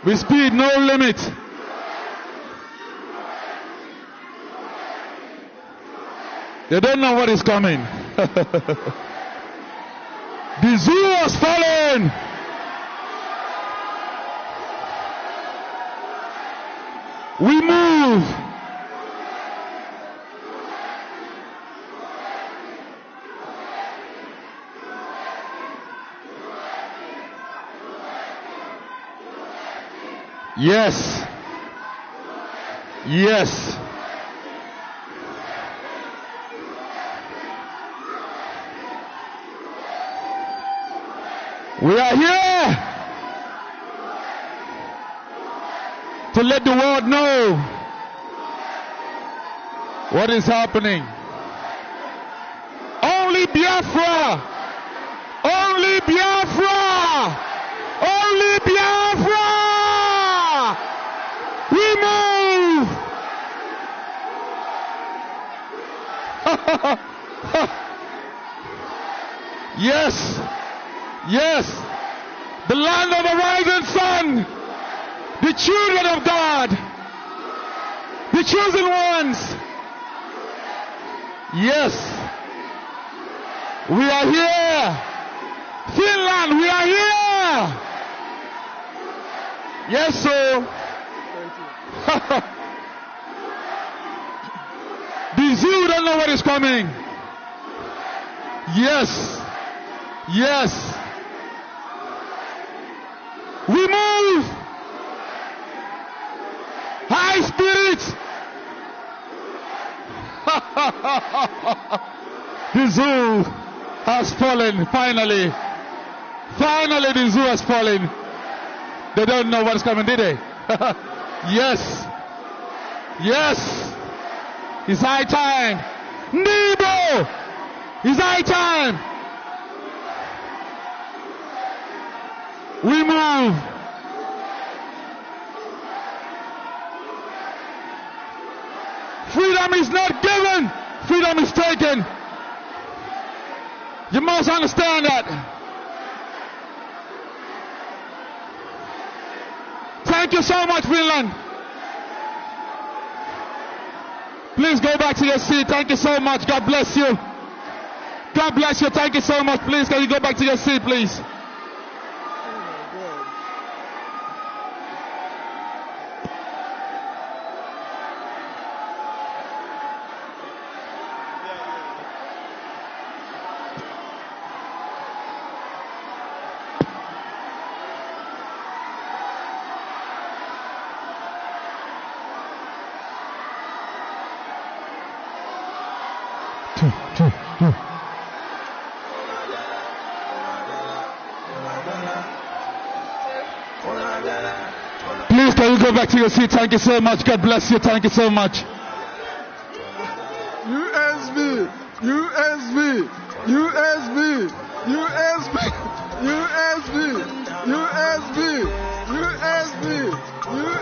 with speed, no limit. They don't know what is coming. The zoo has fallen. We move. Yes. Yes. We are here to let the world know what is happening. Only Biafra! Only Biafra! Only Biafra! We move! Yes! Yes, the land of the rising sun, the children of God, the chosen ones. Yes, We are here. Finland, we are here. Yes, sir. The zoo don't know what is coming. Yes. Yes. We move. High spirits. The zoo has fallen, finally. Finally, the zoo has fallen. They don't know what's coming, did they? Yes. Yes. It's high time. Nebo! It's high time. We move. Freedom is not given. Freedom is taken. You must understand that. Thank you so much, Finland. Please go back to your seat. Thank you so much. God bless you. God bless you. Thank you so much. Please, can you go back to your seat, please? Please, can you go back to your seat? Thank you so much. God bless you. Thank you so much. USB, USB, USB, USB, USB, USB, USB,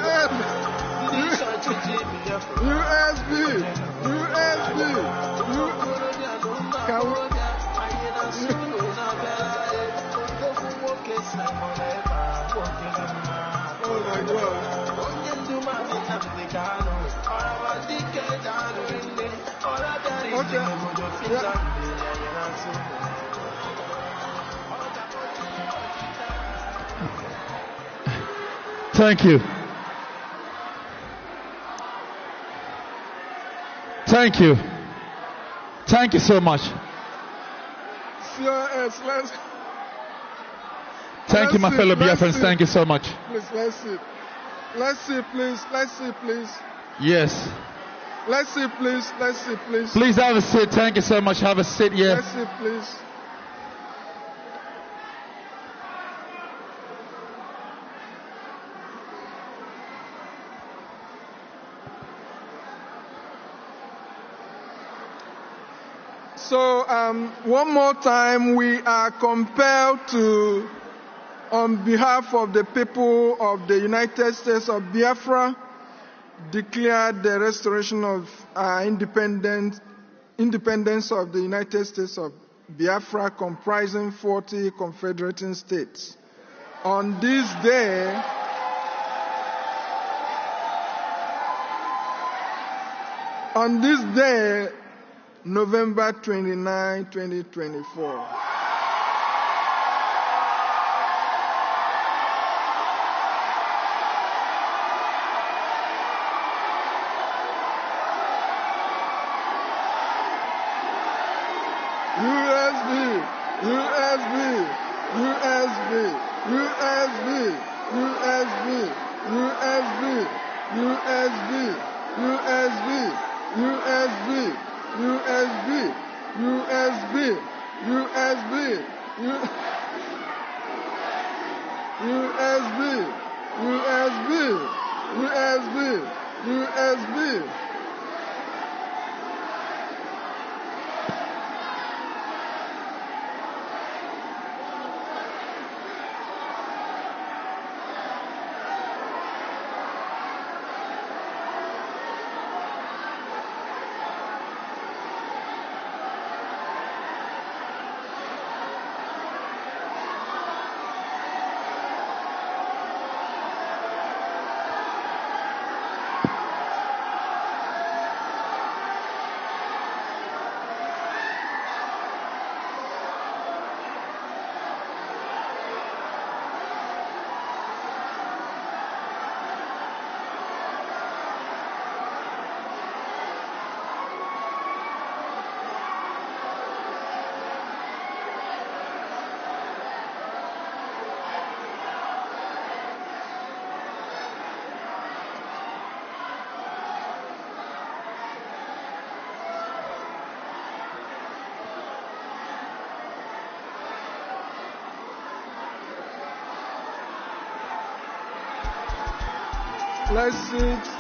USB, USB, Oh my God. Okay. Yeah. Thank you. Thank you. Thank you so much. Thank you, my fellow Biafrans. Thank you so much. Please, let's sit. Let's sit, please. Let's sit, please. Yes. Let's sit, please. Let's sit, please. Please have a seat. Thank you so much. Have a seat. Yeah. Let's sit, please. So, one more time, we are compelled to, on behalf of the people of the United States of Biafra, declare the restoration of independence of the United States of Biafra, comprising 40 confederating states. On this day, November 29, 2024. USB, USB, USB, USB, USB, USB, USB, USB, USB, USB, USB, USB, USB, USB, USB, USB. Let's sit.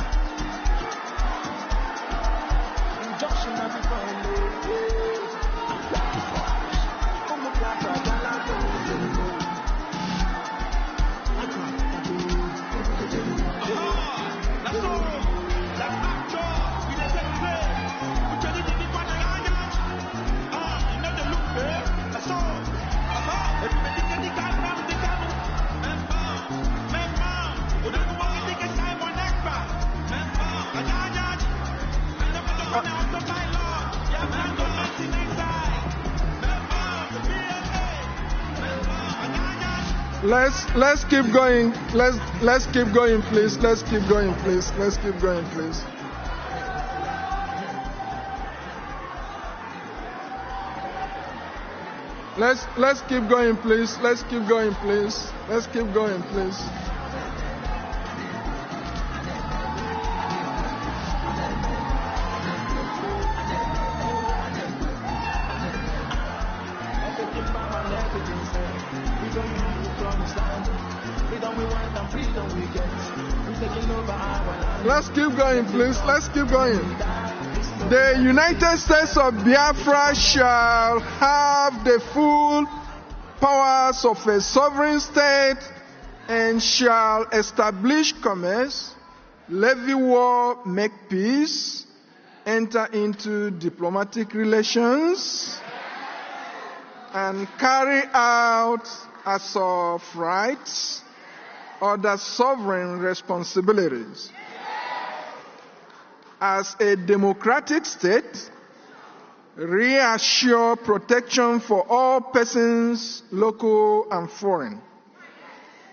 Let's keep going. Let's keep going, please. Let's keep going, please. Let's keep going, please. Let's keep going, please. Let's keep going, please. Let's keep going, please. Let's keep going, please. Let's keep going. The United States of Biafra shall have the full powers of a sovereign state and shall establish commerce, levy war, make peace, enter into diplomatic relations, and carry out, as of rights, other sovereign responsibilities. As a democratic state, reassure protection for all persons, local and foreign,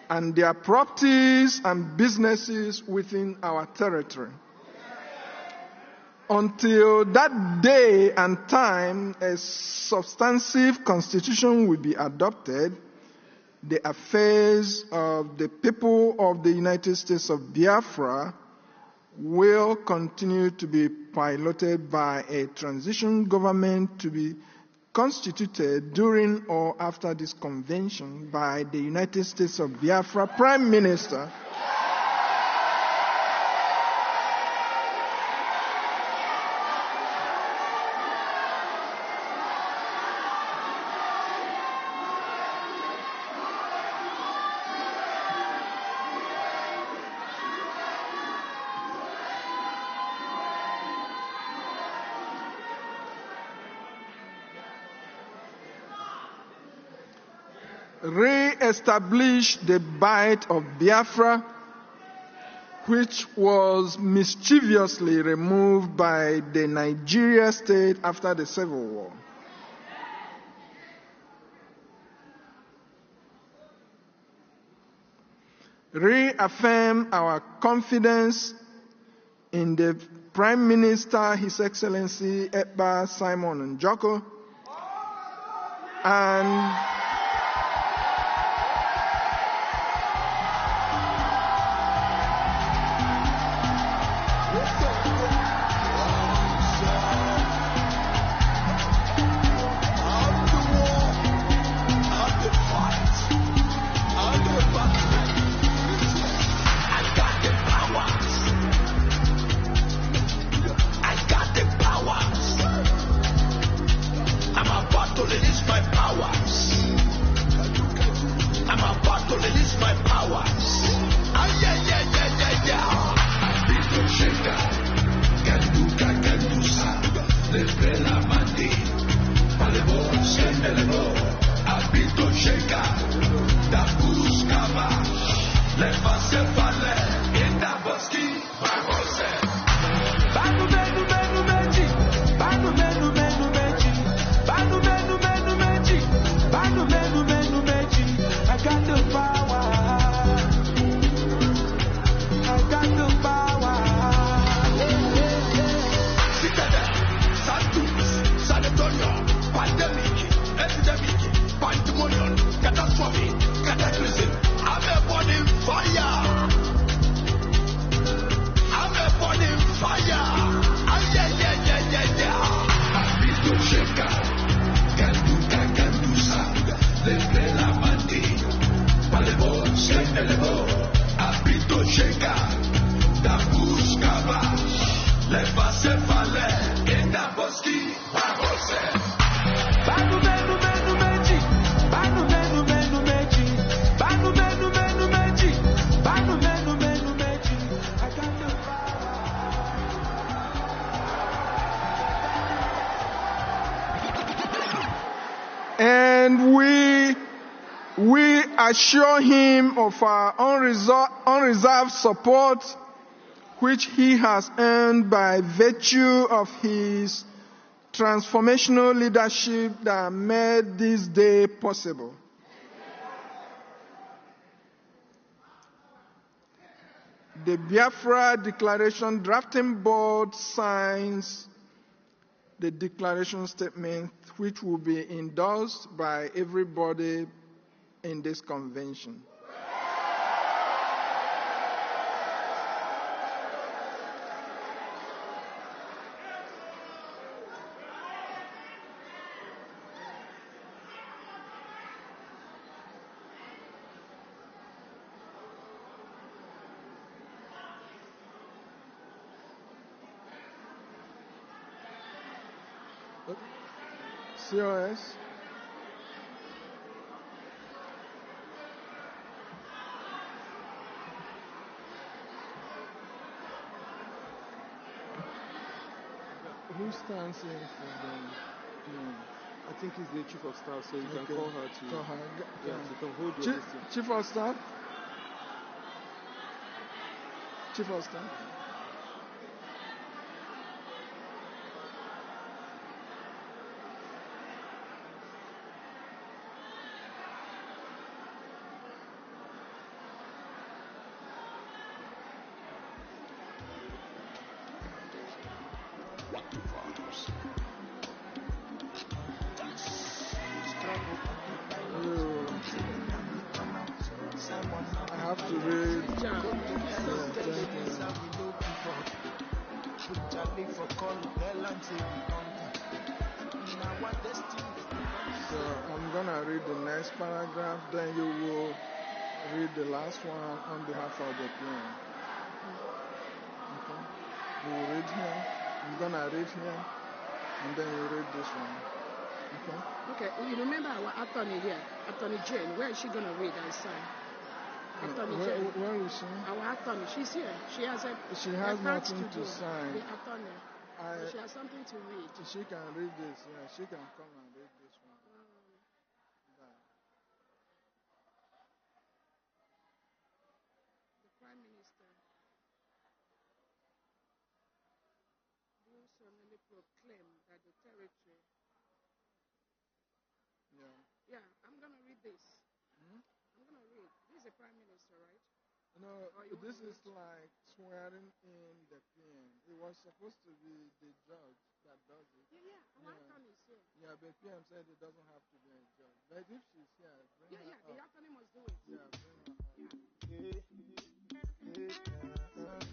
and their properties and businesses within our territory. Until that day and time, a substantive constitution will be adopted. The affairs of the people of the United States of Biafra will continue to be piloted by a transition government to be constituted during or after this convention by the United States of Biafra Prime Minister. Re-establish the Bight of Biafra, which was mischievously removed by the Nigeria state after the Civil War. Reaffirm our confidence in the Prime Minister, His Excellency Ekpa Simon Njoko, and And we assure him of our unreserved support, which he has earned by virtue of his transformational leadership that made this day possible. The Biafra Declaration Drafting Board signs the declaration statement, which will be endorsed by everybody in this convention. COS. Who stands in for them? I think he's the chief of staff, so you can call her to. Call her. Yeah, you can hold your list. Chief of staff? Chief of staff? I have to read. So I'm gonna read the next paragraph, then you will read the last one on behalf of the plan. Okay? You will read here. I'm gonna read here, and then you read this one. Okay? Okay, you remember our attorney here, Attorney Jane, where is she going to read and sign? Attorney Jane. Where is she? Our attorney, she's here. She has nothing to sign. The attorney. She has something to read. She can read this, yeah. She can come and read this one. The Prime Minister do solemnly proclaim that the territory. Yeah, I'm going to read this. I'm going to read. This is the Prime Minister, right? No, this is like swearing in the PM. It was supposed to be the judge that does it. Yeah, our attorney is here. Yeah, but PM said it doesn't have to be a judge. But if she's here, bring her the attorney must do it. Yeah, bring her up.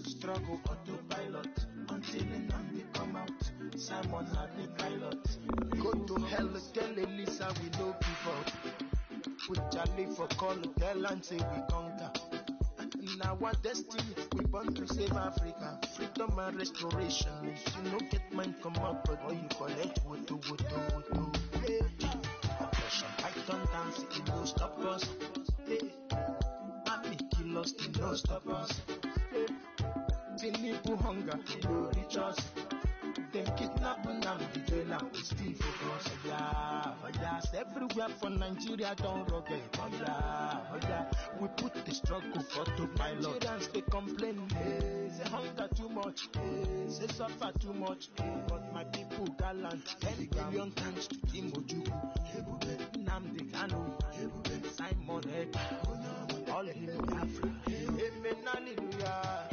Struggle autopilot until nnamdi come out. Simon had the pilot. Go to hell, tell Elisa we no give up. Put Charlie for call, tell and say we conquer. Now our destiny, we born to save Africa. Freedom and restoration. If you no get mine, come up, but you collect woto. Hey. Operation Python dance, it no stop us. Hey. Army kill us, it no stop us. Hey. People hunger, it no reach us. Them kidnap nnamdi, we still focus. Yes, everywhere for Nigeria don't rocket. We put the struggle for the pilot. Nigerians they complain, say hunger too much, say suffer too much. But my people gallant, 10 billion thanks to Timoju, Nnamdi Kanu, Simon Ekpa, all in Biafra. Amen, hallelujah.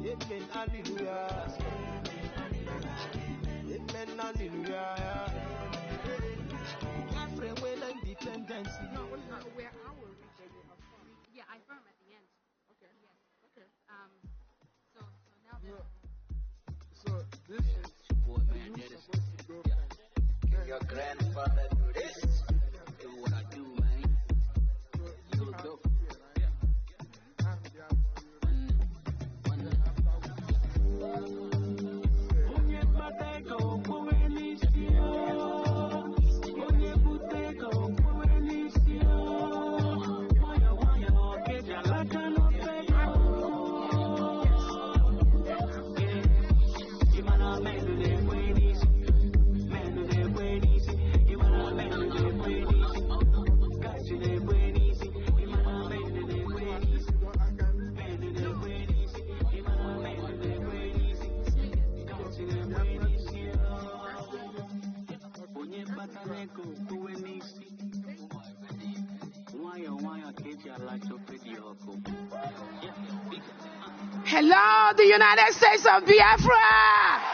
Amen, hallelujah. Amen, hallelujah. Biafra when independence. No, where I will read the affirm. Yeah, I affirm at the end. Okay. Yes. Okay. So now that. So this is supposed to go first. Your grandfather do this. Do what I do, man. So So dope. You Hello, the United States of Biafra.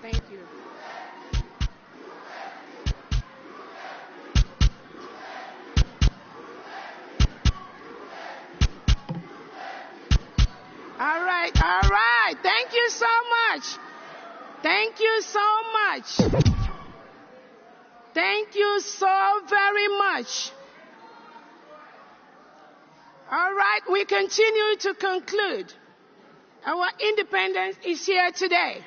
Thank you. All right. Thank you so much. Thank you so much. Thank you so very much. All right, we continue to conclude. Our independence is here today.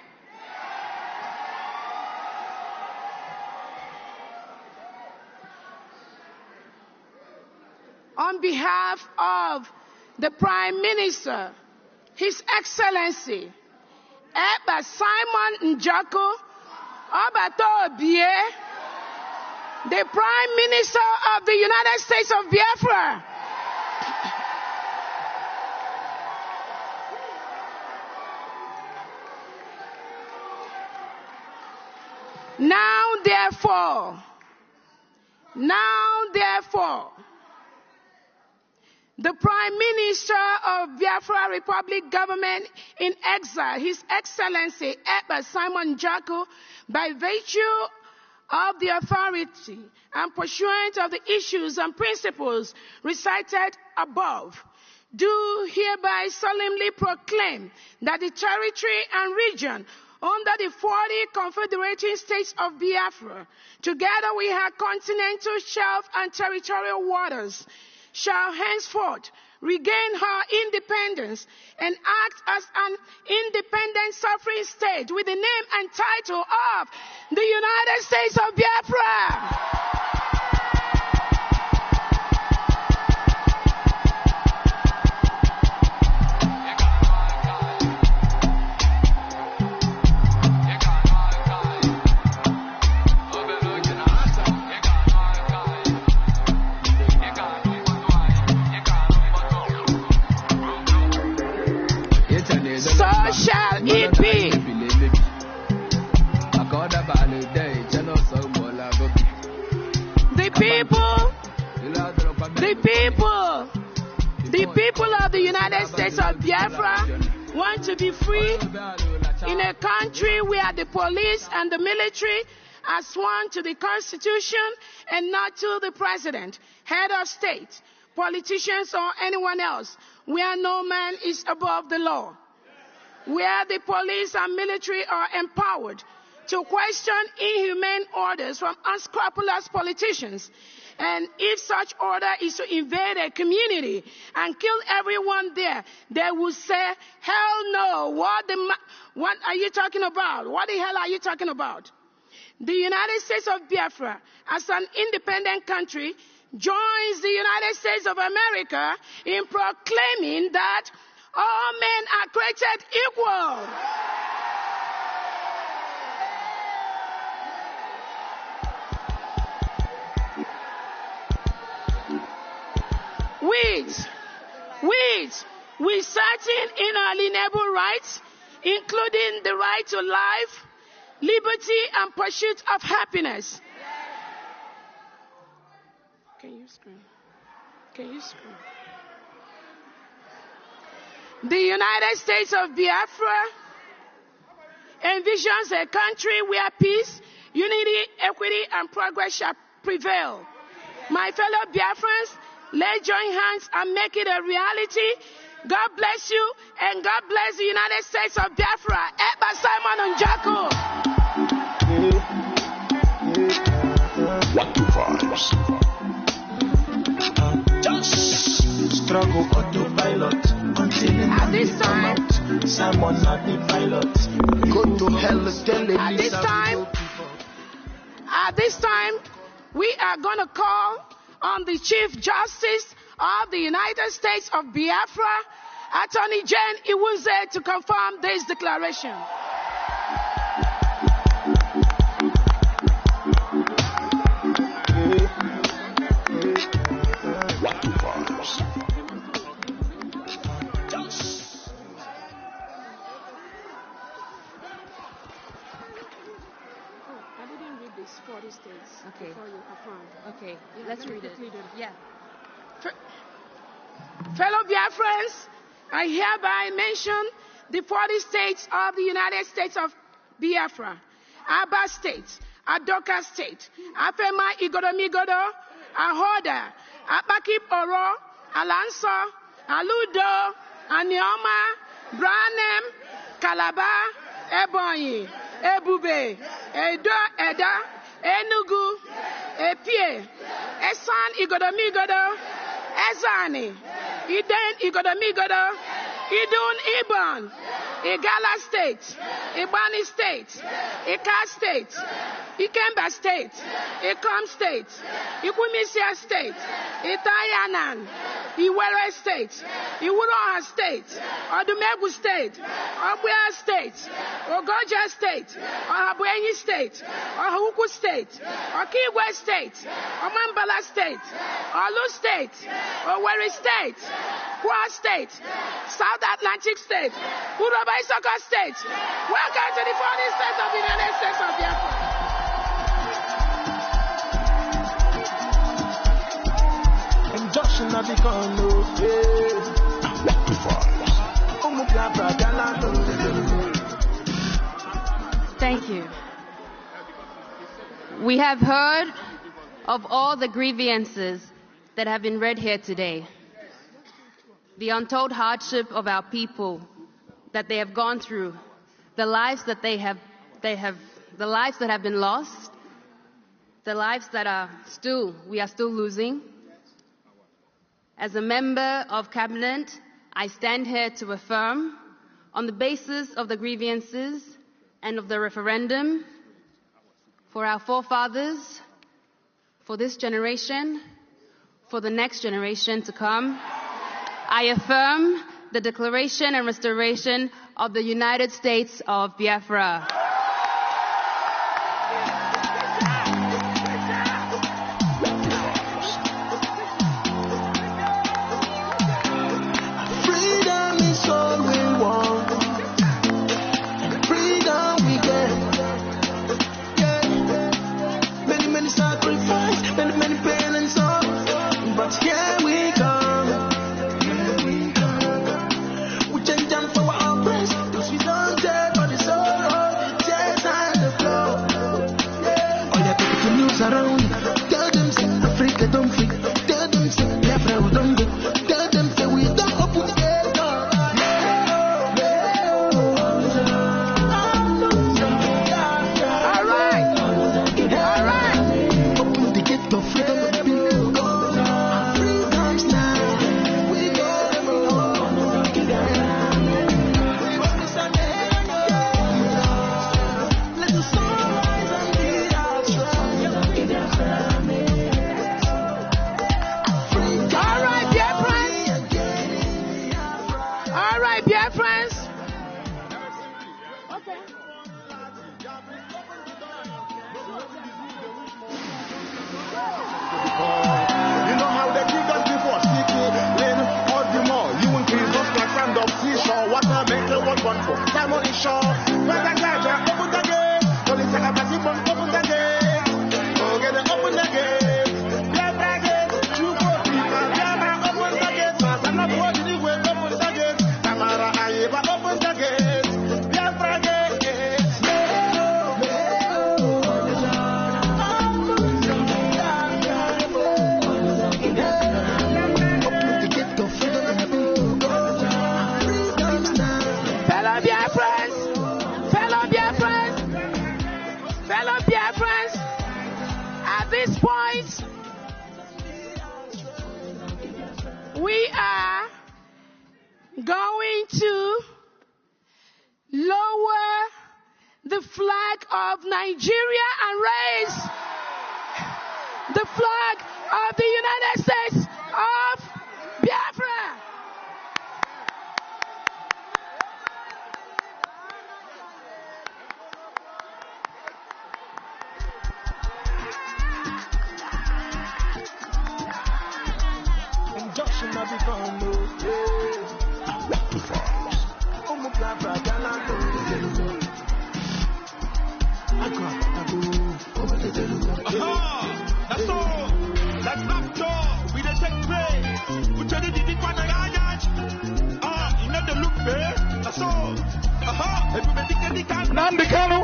On behalf of the Prime Minister, His Excellency, Ekpa Simon Njako Obatobie, the Prime Minister of the United States of Biafra, Now therefore, the Prime Minister of Biafra Republic Government in exile, His Excellency Ekpa Simon Njako, by virtue of the authority and pursuant of the issues and principles recited above, do hereby solemnly proclaim that the territory and region under the 40 confederating states of Biafra, together with her continental shelf and territorial waters, shall henceforth regain her independence and act as an independent sovereign state with the name and title of the United States of Biafra. Shall it be? The people of the United States of Biafra want to be free in a country where the police and the military are sworn to the Constitution and not to the president, head of state, politicians, or anyone else, where no man is above the law, where the police and military are empowered to question inhumane orders from unscrupulous politicians. And if such order is to invade a community and kill everyone there, they will say, hell no, what are you talking about? What the hell are you talking about? The United States of Biafra, as an independent country, joins the United States of America in proclaiming that all men are created equal. With certain inalienable rights, including the right to life, liberty, and pursuit of happiness. Can you scream? The United States of Biafra envisions a country where peace, unity, equity, and progress shall prevail. My fellow Biafrans, let's join hands and make it a reality. God bless you, and God bless the United States of Biafra. Ekpa Simon Njako. What the vibes? Just struggle autopilot until at this time, Simon not the pilot. Go to hell, tell at this time, we are going to call on the Chief Justice of the United States of Biafra, Attorney Jane Iwuze, to confirm this declaration. Okay. Okay, let's read it. Yeah. Fellow Biafrans, I hereby mention the 40 states of the United States of Biafra: Aba State, Adoka State, Afema Igodomigodo, Ahoda, Apakip Oro, Alanso, Aludo, Anioma, Branem, Calabar, Ebonyi, Ebube, Eda, Enugu, Epie, Esan Igodomigodo, Ezani, Iden Igodomigodo, Idun Ibon, Igala State, Ibani State, Ika State, Ikemba State, Ikom State, Ikwimisia State, Itayanan, Iwere State, Iwuroha State, Odumegu State, Obuya State, Ogoja State, Ohabuenyi State, Ohuku State, Okigwe State, Omambala State, Olu State, Owerri State, Kwa State, South Atlantic State, Uroba Isoko State. Welcome to the 40 states of the United States of Biafra. Injunction of the kanu, Thank you. We have heard of all the grievances that have been read here today. The untold hardship of our people that they have gone through, the lives that the lives that have been lost, the lives that we are still losing. As a member of cabinet, I stand here to affirm, on the basis of the grievances and of the referendum, for our forefathers, for this generation, for the next generation to come, I affirm the Declaration and Restoration of the United States of Biafra. freedom is all we want. Freedom we get. Yeah. Many sacrifice, many pain and sorrow. But here we come. We change them for our praise. Cause we don't care for the sorrow, the tears and the blood. Yeah. All the people news around. Tell them say Africa don't freak. Tell them say Biafra we don't go. Tell them say we don't open the gate. Open the gate of freedom of the people. Freedom's now. We got them all. Let the sun rise and lead our All right, dear friends. All right, dear friends. Okay. You know how they kick us before sneaking in all the more. You increase us like sand up seashore. Water make the world run for. Simon is sure. Where the guys are open the gate. Police are about to open the gate. Oh, get it, open the gate. Biafra gate. You go people. Biafra open the gate. Fast and not what you will open the gate. Tamara Ayeba open the gate. Biafra gate. Fellow Biafrans, fellow Biafrans, fellow Biafrans, at this point, we are going to lower the flag of Nigeria and raise the flag of the United States of Biafra. Injunction of the Congo. That's all. That's not all. We don't take praise. We tell you the deep one you know the look there. That's all. Everybody can be nnamdi kanu,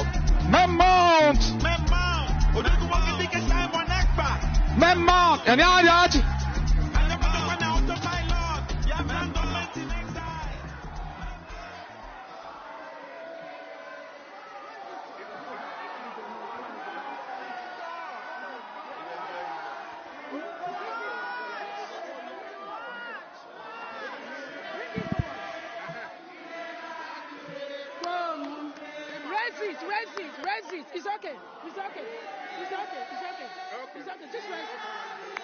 men mount. Or do you want to take a time on Ekpa? Men mount. And yard. And the one out of my lord. You have done government in exile. Raise it. It's okay. Just raise it.